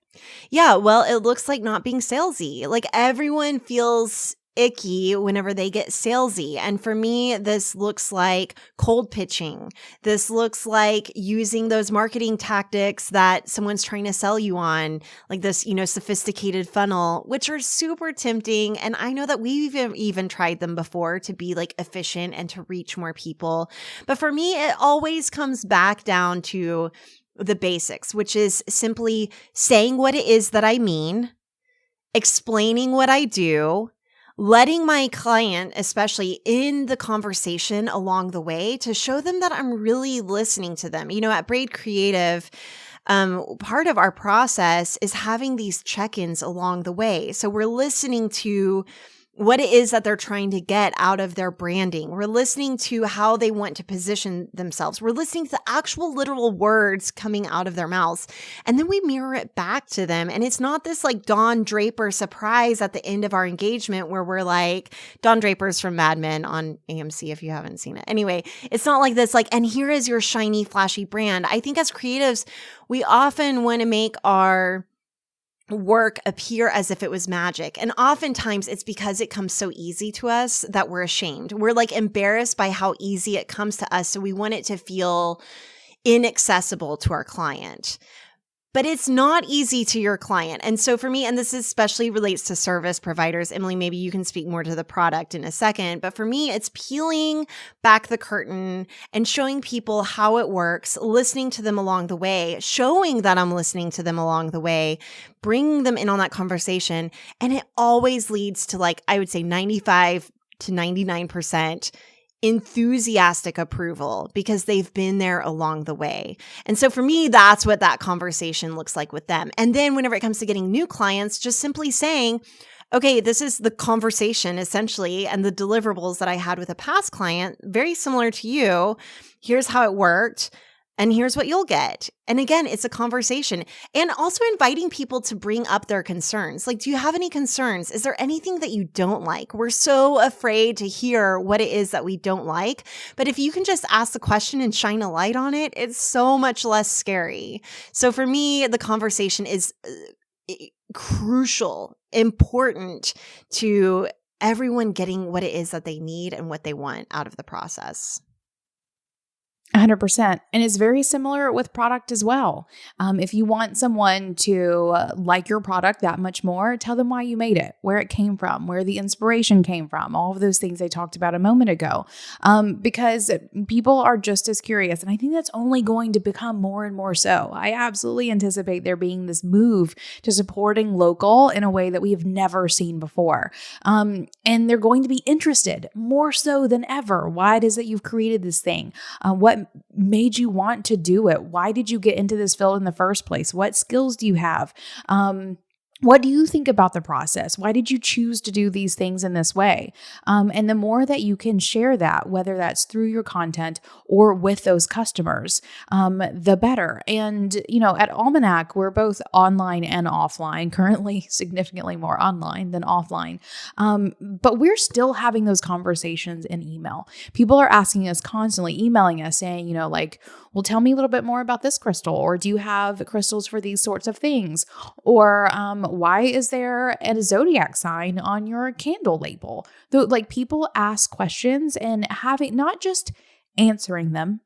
Yeah, well, it looks like not being salesy. Like everyone feels icky whenever they get salesy. And for me, this looks like cold pitching. This looks like using those marketing tactics that someone's trying to sell you on, like this, sophisticated funnel, which are super tempting. And I know that we've even tried them before to be like efficient and to reach more people. But for me, it always comes back down to the basics, which is simply saying what it is that I mean, explaining what I do, letting my client, especially in the conversation along the way, to show them that I'm really listening to them. At Braid Creative, part of our process is having these check-ins along the way. So we're listening to what it is that they're trying to get out of their branding. We're listening to how they want to position themselves. We're listening to the actual literal words coming out of their mouths. And then we mirror it back to them. And it's not this like Don Draper surprise at the end of our engagement where we're like, Don Draper's from Mad Men on AMC if you haven't seen it. Anyway, it's not like this, like, and here is your shiny, flashy brand. I think as creatives, we often want to make our work appear as if it was magic. And oftentimes it's because it comes so easy to us that we're ashamed. We're like embarrassed by how easy it comes to us. So we want it to feel inaccessible to our client. But it's not easy to your client. And so for me, and this especially relates to service providers, Emily, maybe you can speak more to the product in a second, but for me, it's peeling back the curtain and showing people how it works, listening to them along the way, showing that I'm listening to them along the way, bringing them in on that conversation. And it always leads to I would say 95 to 99% enthusiastic approval because they've been there along the way. And so for me, that's what that conversation looks like with them. And then whenever it comes to getting new clients, just simply saying, okay, this is the conversation essentially and the deliverables that I had with a past client, very similar to you. Here's how it worked. And here's what you'll get. And again, it's a conversation. And also inviting people to bring up their concerns. Like, do you have any concerns? Is there anything that you don't like? We're so afraid to hear what it is that we don't like. But if you can just ask the question and shine a light on it, it's so much less scary. So for me, the conversation is crucial, important to everyone getting what it is that they need and what they want out of the process. 100%. And it's very similar with product as well. If you want someone to like your product that much more, tell them why you made it, where it came from, where the inspiration came from, all of those things I talked about a moment ago. Because people are just as curious. And I think that's only going to become more and more so. I absolutely anticipate there being this move to supporting local in a way that we have never seen before. And they're going to be interested more so than ever. Why it is that you've created this thing? What made you want to do it? Why did you get into this field in the first place? What skills do you have? What do you think about the process? Why did you choose to do these things in this way? And the more that you can share that, whether that's through your content or with those customers, the better. And, at Almanac, we're both online and offline, currently significantly more online than offline. But we're still having those conversations in email. People are asking us constantly, emailing us saying, well, tell me a little bit more about this crystal, or do you have crystals for these sorts of things? Or why is there a zodiac sign on your candle label? People ask questions, and having not just answering them,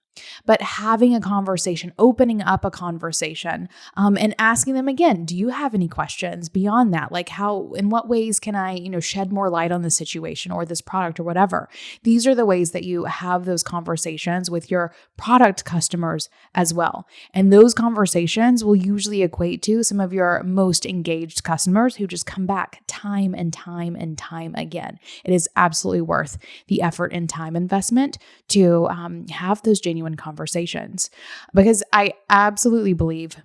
but having a conversation, opening up a conversation, and asking them again, do you have any questions beyond that? Like in what ways can I, shed more light on the situation or this product or whatever? These are the ways that you have those conversations with your product customers as well. And those conversations will usually equate to some of your most engaged customers who just come back time and time and time again. It is absolutely worth the effort and time investment to have those genuine conversations, because I absolutely believe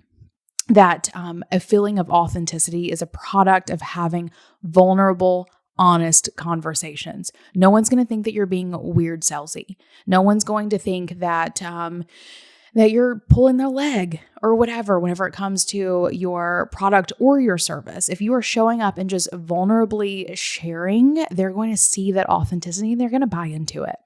that a feeling of authenticity is a product of having vulnerable, honest conversations. No one's going to think that you're being weird salesy. No one's going to think that that you're pulling their leg or whatever whenever it comes to your product or your service. If you are showing up and just vulnerably sharing, they're going to see that authenticity and they're going to buy into it.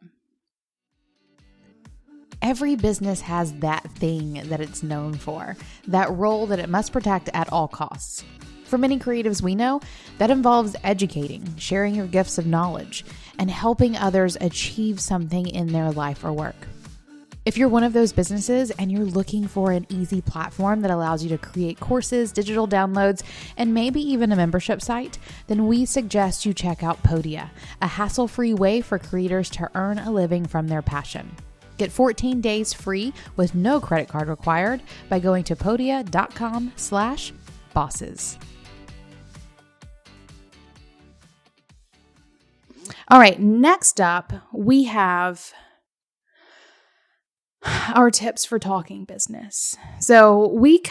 Every business has that thing that it's known for, that role that it must protect at all costs. For many creatives we know, that involves educating, sharing your gifts of knowledge, and helping others achieve something in their life or work. If you're one of those businesses and you're looking for an easy platform that allows you to create courses, digital downloads, and maybe even a membership site, then we suggest you check out Podia, a hassle-free way for creators to earn a living from their passion. Get 14 days free with no credit card required by going to podia.com/bosses. All right, next up, we have our tips for talking business. So we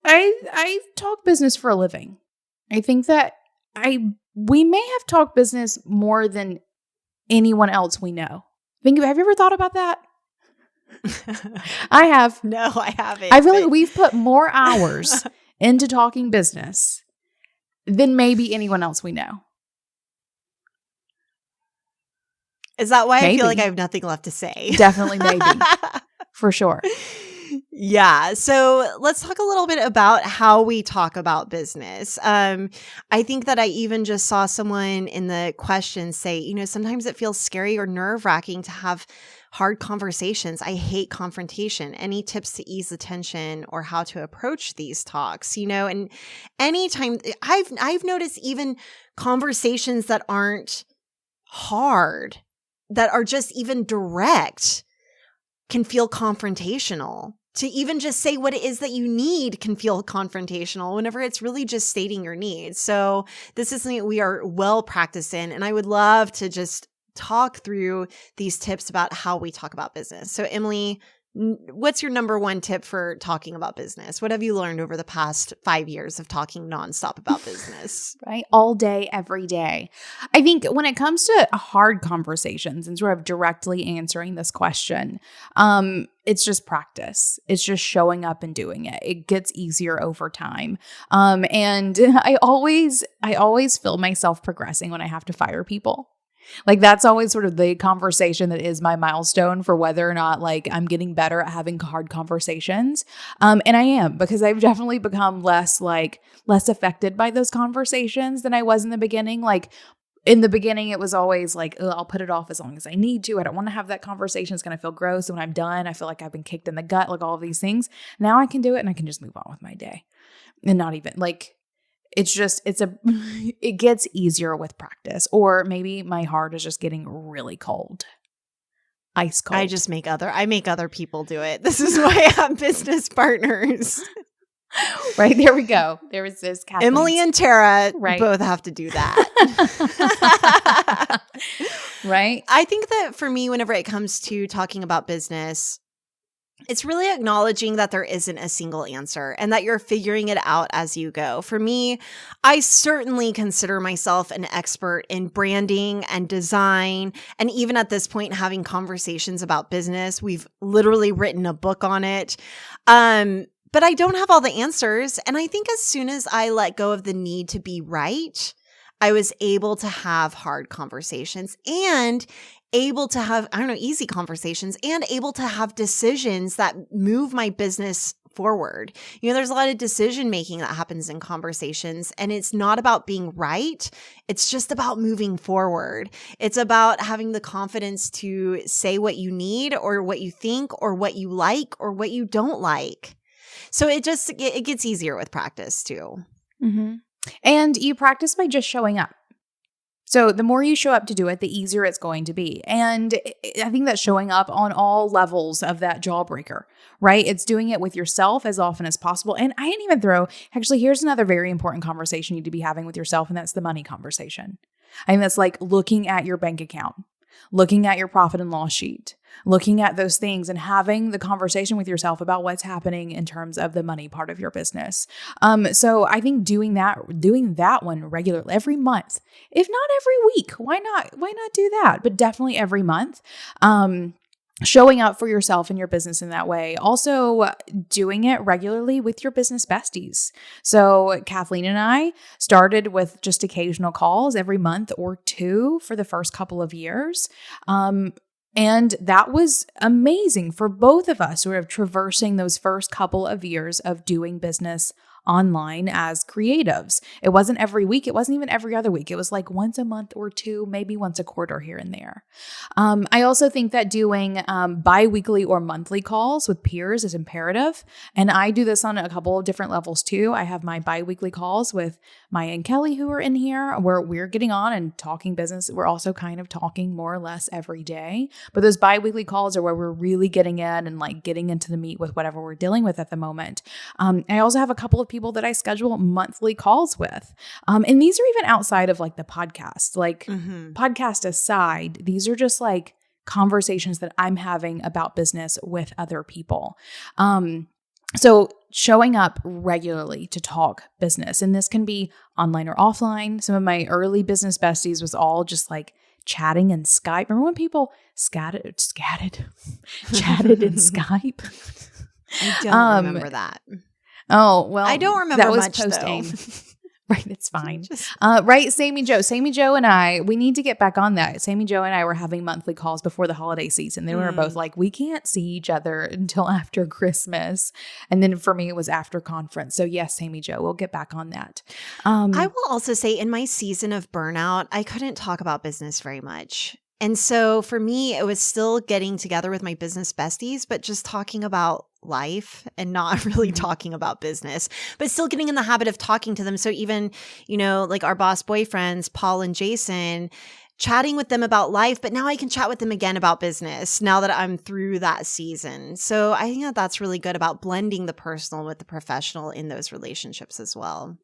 I talk business for a living. I think that we may have talked business more than anyone else we know. Have you ever thought about that? I have. No, I haven't. I feel like we've put more hours into talking business than maybe anyone else we know. Is that why Maybe. I feel like I have nothing left to say? Definitely maybe. For sure. Yeah. So let's talk a little bit about how we talk about business. I think that I even just saw someone in the questions say, sometimes it feels scary or nerve-wracking to have hard conversations. I hate confrontation. Any tips to ease the tension or how to approach these talks, and anytime I've noticed even conversations that aren't hard, that are just even direct, can feel confrontational. To even just say what it is that you need can feel confrontational whenever it's really just stating your needs. So this is something we are well practiced in, and I would love to just talk through these tips about how we talk about business. So Emily, what's your number one tip for talking about business? What have you learned over the past 5 years of talking nonstop about business? Right? All day, every day. I think when it comes to hard conversations and sort of directly answering this question, it's just practice. It's just showing up and doing it. It gets easier over time. And I always feel myself progressing when I have to fire people. Like that's always sort of the conversation that is my milestone for whether or not I'm getting better at having hard conversations. And I am, because I've definitely become less affected by those conversations than I was in the beginning. in the beginning, it was always like, I'll put it off as long as I need to. I don't want to have that conversation. It's going to feel gross. And when I'm done, I feel like I've been kicked in the gut, like all of these things. Now I can do it and I can just move on with my day and not even like, it gets easier with practice. Or maybe my heart is just getting really cold. Ice cold. I make other people do it. This is why I have business partners. Right, there we go. There's Kathleen. Emily and Tara both have to do that. Right? I think that for me, whenever it comes to talking about business, it's really acknowledging that there isn't a single answer and that you're figuring it out as you go. For me, I certainly consider myself an expert in branding and design. And even at this point, having conversations about business, we've literally written a book on it. But I don't have all the answers. And I think as soon as I let go of the need to be right, I was able to have hard conversations and able to have, easy conversations and able to have decisions that move my business forward. There's a lot of decision making that happens in conversations, and it's not about being right. It's just about moving forward. It's about having the confidence to say what you need or what you think or what you like or what you don't like. So it gets easier with practice too. Mm-hmm. And you practice by just showing up. So the more you show up to do it, the easier it's going to be. And I think that's showing up on all levels of that jawbreaker, right? It's doing it with yourself as often as possible. And I didn't even actually, here's another very important conversation you need to be having with yourself, and that's the money conversation. I think that's like looking at your bank account, looking at your profit and loss sheet, looking at those things and having the conversation with yourself about what's happening in terms of the money part of your business. So I think doing that one regularly every month, if not every week, why not do that? But definitely every month. Showing up for yourself and your business in that way. Also doing it regularly with your business besties. So Kathleen and I started with just occasional calls every month or two for the first couple of years. And that was amazing for both of us, sort of traversing those first couple of years of doing business online as creatives. It wasn't every week. It wasn't even every other week. It was like once a month or two, maybe once a quarter here and there. I also think that doing bi-weekly or monthly calls with peers is imperative. And I do this on a couple of different levels too. I have my bi-weekly calls with Maya and Kelly, who are in here, where we're getting on and talking business. We're also kind of talking more or less every day. But those bi-weekly calls are where we're really getting in and like getting into the meat with whatever we're dealing with at the moment. I also have a couple of people that I schedule monthly calls with. And these are even outside of like the podcast, like podcast aside, these are just like conversations that I'm having about business with other people. So showing up regularly to talk business, and this can be online or offline. Some of my early business besties was all just like chatting in Skype. Remember when people chatted in Skype? I don't remember that. Oh, well, I don't remember that was much post-AIM. though. Right, it's fine. Right, Sammy Joe and I, we need to get back on that. Sammy Joe and I were having monthly calls before the holiday season. They were both like, we can't see each other until after Christmas. And then for me, it was after conference. So yes, Sammy Joe, we'll get back on that. I will also say in my season of burnout, I couldn't talk about business very much. And so for me, it was still getting together with my business besties, but just talking about life and not really talking about business, but still getting in the habit of talking to them. So even, like our boss boyfriends, Paul and Jason, chatting with them about life, but now I can chat with them again about business now that I'm through that season. So I think that that's really good about blending the personal with the professional in those relationships as well.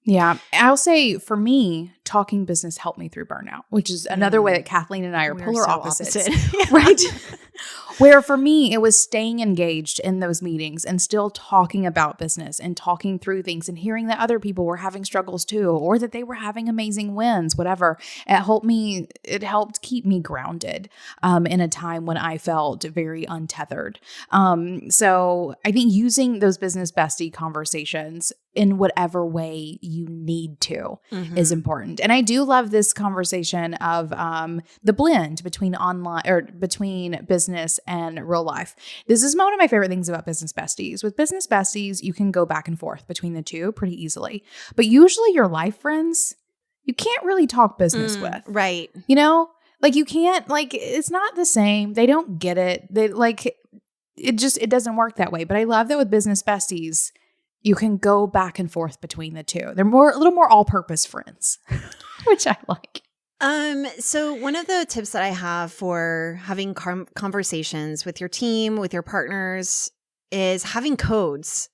Yeah. I'll say for me, talking business helped me through burnout, which is another way that Kathleen and I are polar opposites. Right? Where for me, it was staying engaged in those meetings and still talking about business and talking through things and hearing that other people were having struggles too, or that they were having amazing wins, whatever. It helped keep me grounded in a time when I felt very untethered. So I think using those business bestie conversations in whatever way you need to is important. And I do love this conversation of the blend between online or between business and real life. This is one of my favorite things about business besties. With business besties, you can go back and forth between the two pretty easily. But usually your life friends, you can't really talk business with. Right. You know, like you can't, like, it's not the same. They don't get it. They like, it doesn't work that way. But I love that with business besties, you can go back and forth between the two. They're a little more all-purpose friends, which I like. So one of the tips that I have for having conversations with your team, with your partners, is having codes.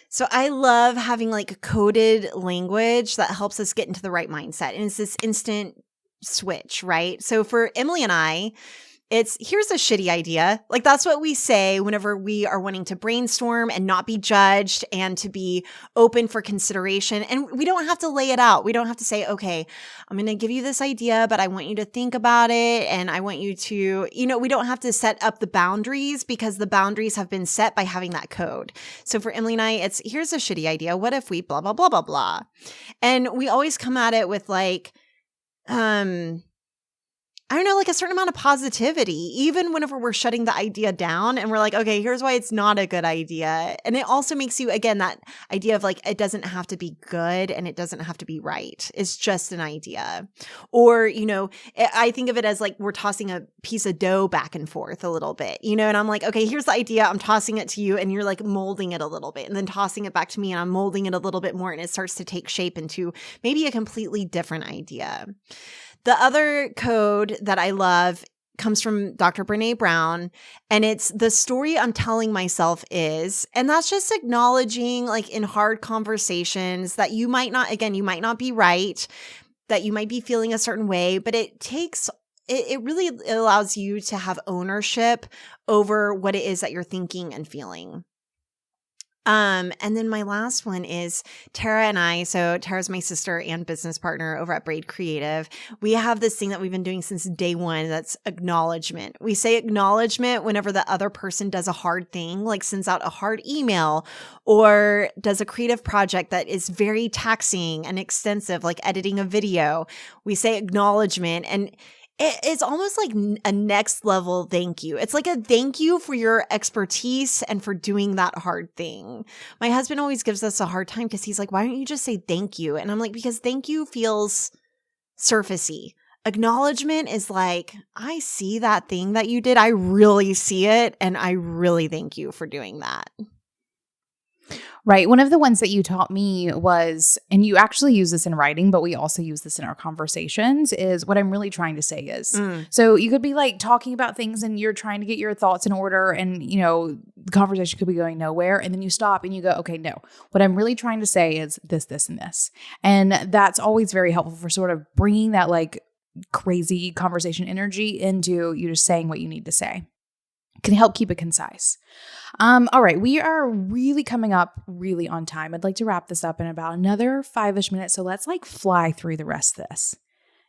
So I love having like coded language that helps us get into the right mindset. And it's this instant switch, right? So for Emily and I, it's here's a shitty idea. Like that's what we say whenever we are wanting to brainstorm and not be judged and to be open for consideration. And we don't have to lay it out. We don't have to say, okay, I'm going to give you this idea, but I want you to think about it. And I want you to, we don't have to set up the boundaries because the boundaries have been set by having that code. So for Emily and I, it's here's a shitty idea. What if we blah, blah, blah, blah, blah. And we always come at it with like, I don't know, like a certain amount of positivity, even whenever we're shutting the idea down and we're like, okay, here's why it's not a good idea. And it also makes you, again, that idea of like, it doesn't have to be good and it doesn't have to be right. It's just an idea. Or, I think of it as like we're tossing a piece of dough back and forth a little bit, and I'm like, okay, here's the idea. I'm tossing it to you and you're like molding it a little bit and then tossing it back to me and I'm molding it a little bit more and it starts to take shape into maybe a completely different idea. The other code that I love comes from Dr. Brené Brown, and it's the story I'm telling myself is, and that's just acknowledging like in hard conversations that you might not be right, that you might be feeling a certain way, but it really allows you to have ownership over what it is that you're thinking and feeling. And then my last one is Tara and I. So Tara's my sister and business partner over at Braid Creative. We have this thing that we've been doing since day one. That's acknowledgement. We say acknowledgement whenever the other person does a hard thing, like sends out a hard email or does a creative project that is very taxing and extensive, like editing a video. We say acknowledgement, and it's almost like a next level thank you. It's like a thank you for your expertise and for doing that hard thing. My husband always gives us a hard time because he's like, why don't you just say thank you? And I'm like, because thank you feels surfacey. Acknowledgement is like, I see that thing that you did. I really see it. And I really thank you for doing that. Right. One of the ones that you taught me was, and you actually use this in writing, but we also use this in our conversations, is what I'm really trying to say is. So you could be like talking about things and you're trying to get your thoughts in order and, the conversation could be going nowhere. And then you stop and you go, okay, no, what I'm really trying to say is this, this, and this. And that's always very helpful for sort of bringing that like crazy conversation energy into you just saying what you need to say. Can help keep it concise. All right. We are really coming up really on time. I'd like to wrap this up in about another 5-ish minutes. So let's like fly through the rest of this.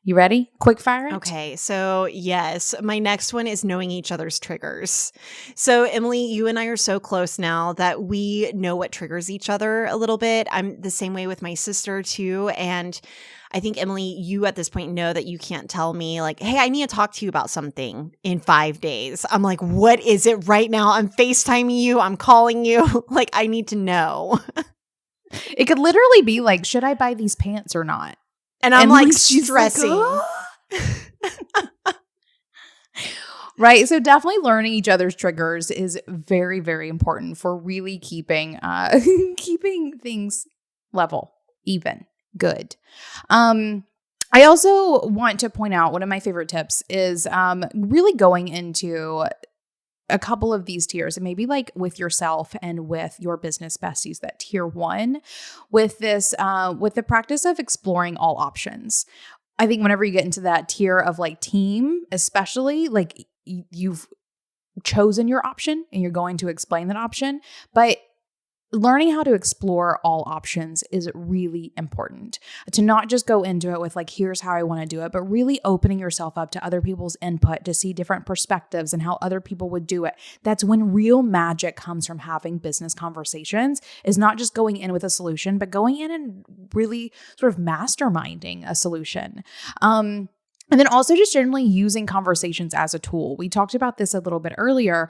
You ready? Quick fire it? Okay. So yes, my next one is knowing each other's triggers. So Emily, you and I are so close now that we know what triggers each other a little bit. I'm the same way with my sister too. And I think, Emily, you at this point know that you can't tell me like, hey, I need to talk to you about something in 5 days. I'm like, what is it right now? I'm FaceTiming you. I'm calling you. Like, I need to know. It could literally be like, should I buy these pants or not? And I'm like stressing. Right. So definitely learning each other's triggers is very, very important for really keeping things level, even. Good. I also want to point out one of my favorite tips is really going into a couple of these tiers, and maybe like with yourself and with your business besties, that tier 1 with this, with the practice of exploring all options. I think whenever you get into that tier of like team, especially like you've chosen your option and you're going to explain that option, but learning how to explore all options is really important. To not just go into it with like, here's how I want to do it, but really opening yourself up to other people's input to see different perspectives and how other people would do it. That's when real magic comes from having business conversations, is not just going in with a solution, but going in and really sort of masterminding a solution. And then also just generally using conversations as a tool. We talked about this a little bit earlier,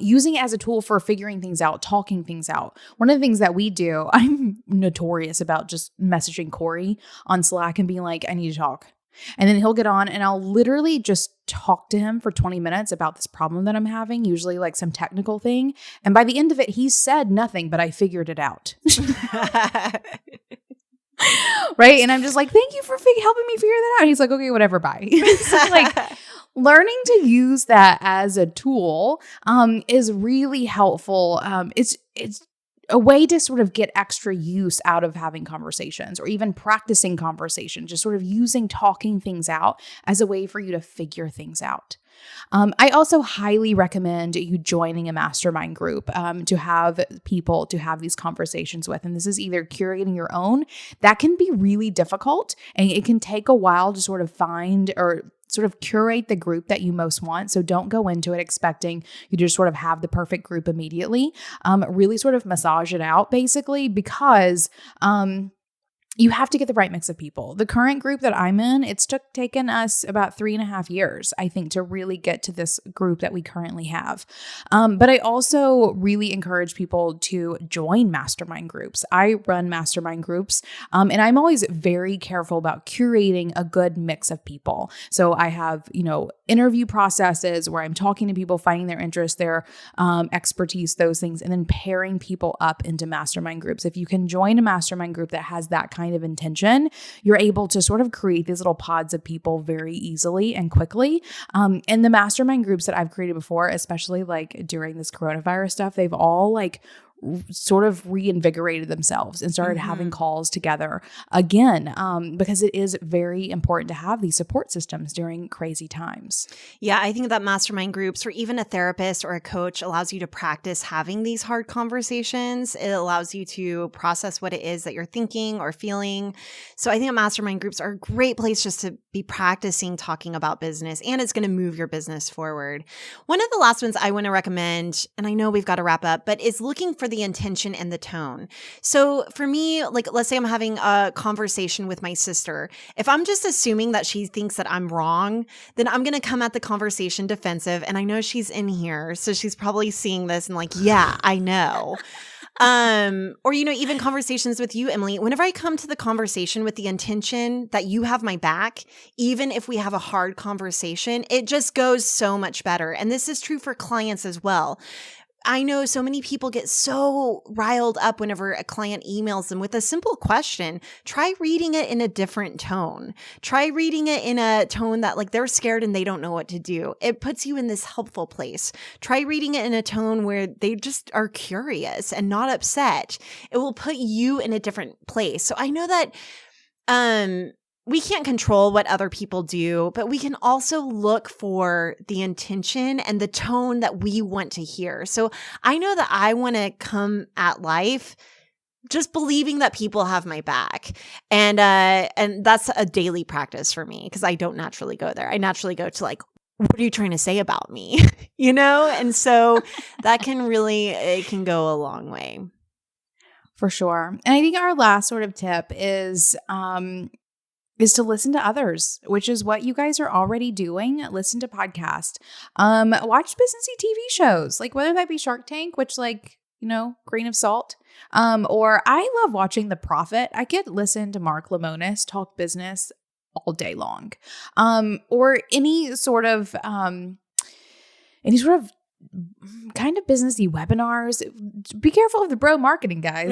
using it as a tool for figuring things out, talking things out. One of the things that we do, I'm notorious about just messaging Corey on Slack and being like, I need to talk. And then he'll get on and I'll literally just talk to him for 20 minutes about this problem that I'm having, usually like some technical thing. And by the end of it, he said nothing, but I figured it out. Right. And I'm just like, thank you for helping me figure that out. And he's like, okay, whatever, bye. So like learning to use that as a tool is really helpful. It's a way to sort of get extra use out of having conversations or even practicing conversation, just sort of using talking things out as a way for you to figure things out. I also highly recommend you joining a mastermind group to have people to have these conversations with. And this is either curating your own. That can be really difficult and it can take a while to sort of find or sort of curate the group that you most want. So don't go into it expecting you to just sort of have the perfect group immediately. Really sort of massage it out basically because you have to get the right mix of people. The current group that I'm in, it's taken us about 3.5 years, I think, to really get to this group that we currently have. But I also really encourage people to join mastermind groups. I run mastermind groups, and I'm always very careful about curating a good mix of people. So I have, interview processes where I'm talking to people, finding their interests, their expertise, those things, and then pairing people up into mastermind groups. If you can join a mastermind group that has that kind of intention, you're able to sort of create these little pods of people very easily and quickly. And the mastermind groups that I've created before, especially like during this coronavirus stuff, they've all like sort of reinvigorated themselves and started having calls together again, because it is very important to have these support systems during crazy times. Yeah, I think that mastermind groups or even a therapist or a coach allows you to practice having these hard conversations. It allows you to process what it is that you're thinking or feeling. So I think that mastermind groups are a great place just to be practicing talking about business, and it's going to move your business forward. One of the last ones I want to recommend, and I know we've got to wrap up, but is looking for the intention and the tone. So for me, like let's say I'm having a conversation with my sister. If I'm just assuming that she thinks that I'm wrong, then I'm going to come at the conversation defensive. And I know she's in here, so she's probably seeing this and like, yeah, I know. Or, even conversations with you, Emily, whenever I come to the conversation with the intention that you have my back, even if we have a hard conversation, it just goes so much better. And this is true for clients as well. I know so many people get so riled up whenever a client emails them with a simple question. Try reading it in a different tone. Try reading it in a tone that like they're scared and they don't know what to do. It puts you in this helpful place. Try reading it in a tone where they just are curious and not upset. It will put you in a different place. So I know that, we can't control what other people do, but we can also look for the intention and the tone that we want to hear. So I know that I want to come at life just believing that people have my back. And that's a daily practice for me because I don't naturally go there. I naturally go to like, what are you trying to say about me? And so that it can go a long way. For sure. And I think our last sort of tip is to listen to others, which is what you guys are already doing. Listen to podcasts, watch businessy TV shows, like whether that be Shark Tank, which grain of salt, or I love watching The Profit. I could listen to Mark Lemonis talk business all day long, or any sort of kind of businessy webinars. Be careful of the bro marketing, guys.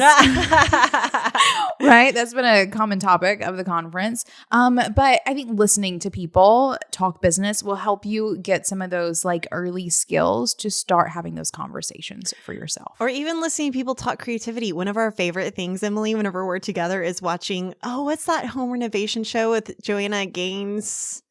Right? That's been a common topic of the conference. But I think listening to people talk business will help you get some of those like early skills to start having those conversations for yourself. Or even listening to people talk creativity. One of our favorite things, Emily, whenever we're together is watching, what's that home renovation show with Joanna Gaines?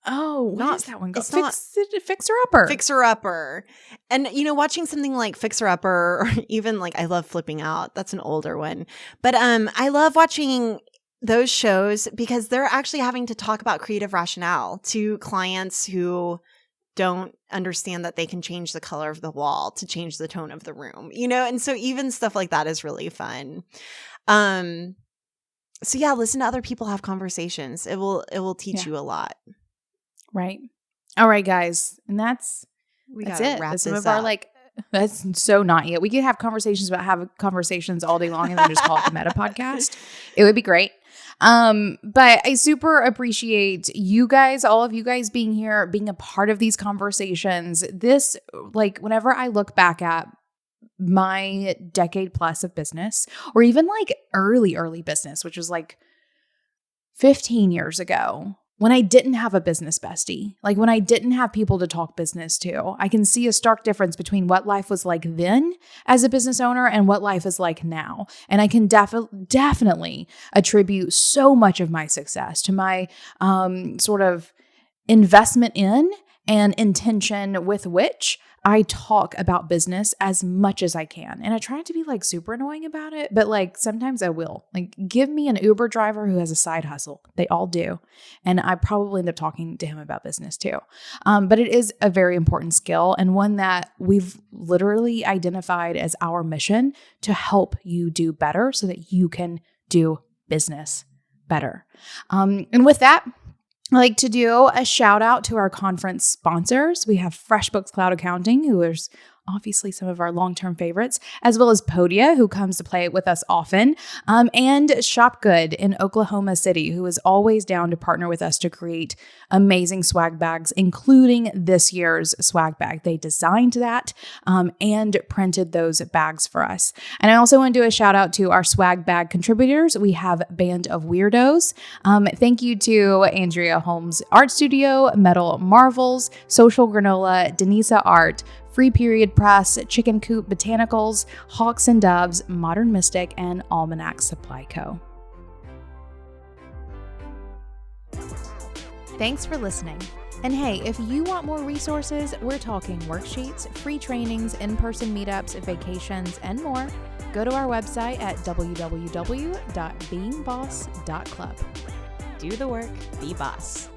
Oh, what is that one called? Fixer Upper. Fixer Upper. And, watching something like Fixer Upper, or even like I love Flipping Out. That's an older one. But I love watching those shows because they're actually having to talk about creative rationale to clients who don't understand that they can change the color of the wall to change the tone of the room, And so even stuff like that is really fun. So yeah, listen to other people have conversations. It will teach you a lot. Right. All right, guys. And that's gotta it. wrap That's some this of our up. that's so not yet. We could have conversations about have conversations all day long and then just call it the Meta Podcast. It would be great. But I super appreciate you guys, all of you guys being here, being a part of these conversations. This, like, whenever I look back at my decade plus of business, or even like early business, which was like 15 years ago, when I didn't have a business bestie, like when I didn't have people to talk business to, I can see a stark difference between what life was like then as a business owner and what life is like now. And I can definitely attribute so much of my success to my sort of investment in and intention with which I talk about business as much as I can. And I try not to be like super annoying about it, but like sometimes I will. Like, give me an Uber driver who has a side hustle. They all do. And I probably end up talking to him about business too. But it is a very important skill and one that we've literally identified as our mission to help you do better so that you can do business better. And with that, I like to do a shout out to our conference sponsors. We have FreshBooks Cloud Accounting, who is obviously some of our long-term favorites, as well as Podia, who comes to play with us often, and Shopgood in Oklahoma City, who is always down to partner with us to create amazing swag bags, including this year's swag bag. They designed that and printed those bags for us. And I also want to do a shout out to our swag bag contributors. We have Band of Weirdos. Thank you to Andrea Holmes Art Studio, Metal Marvels, Social Granola, Denisa Art, Free Period Press, Chicken Coop Botanicals, Hawks and Doves, Modern Mystic, and Almanac Supply Co. Thanks for listening. And hey, if you want more resources, we're talking worksheets, free trainings, in-person meetups, vacations, and more. Go to our website at www.beingboss.club. Do the work, be boss.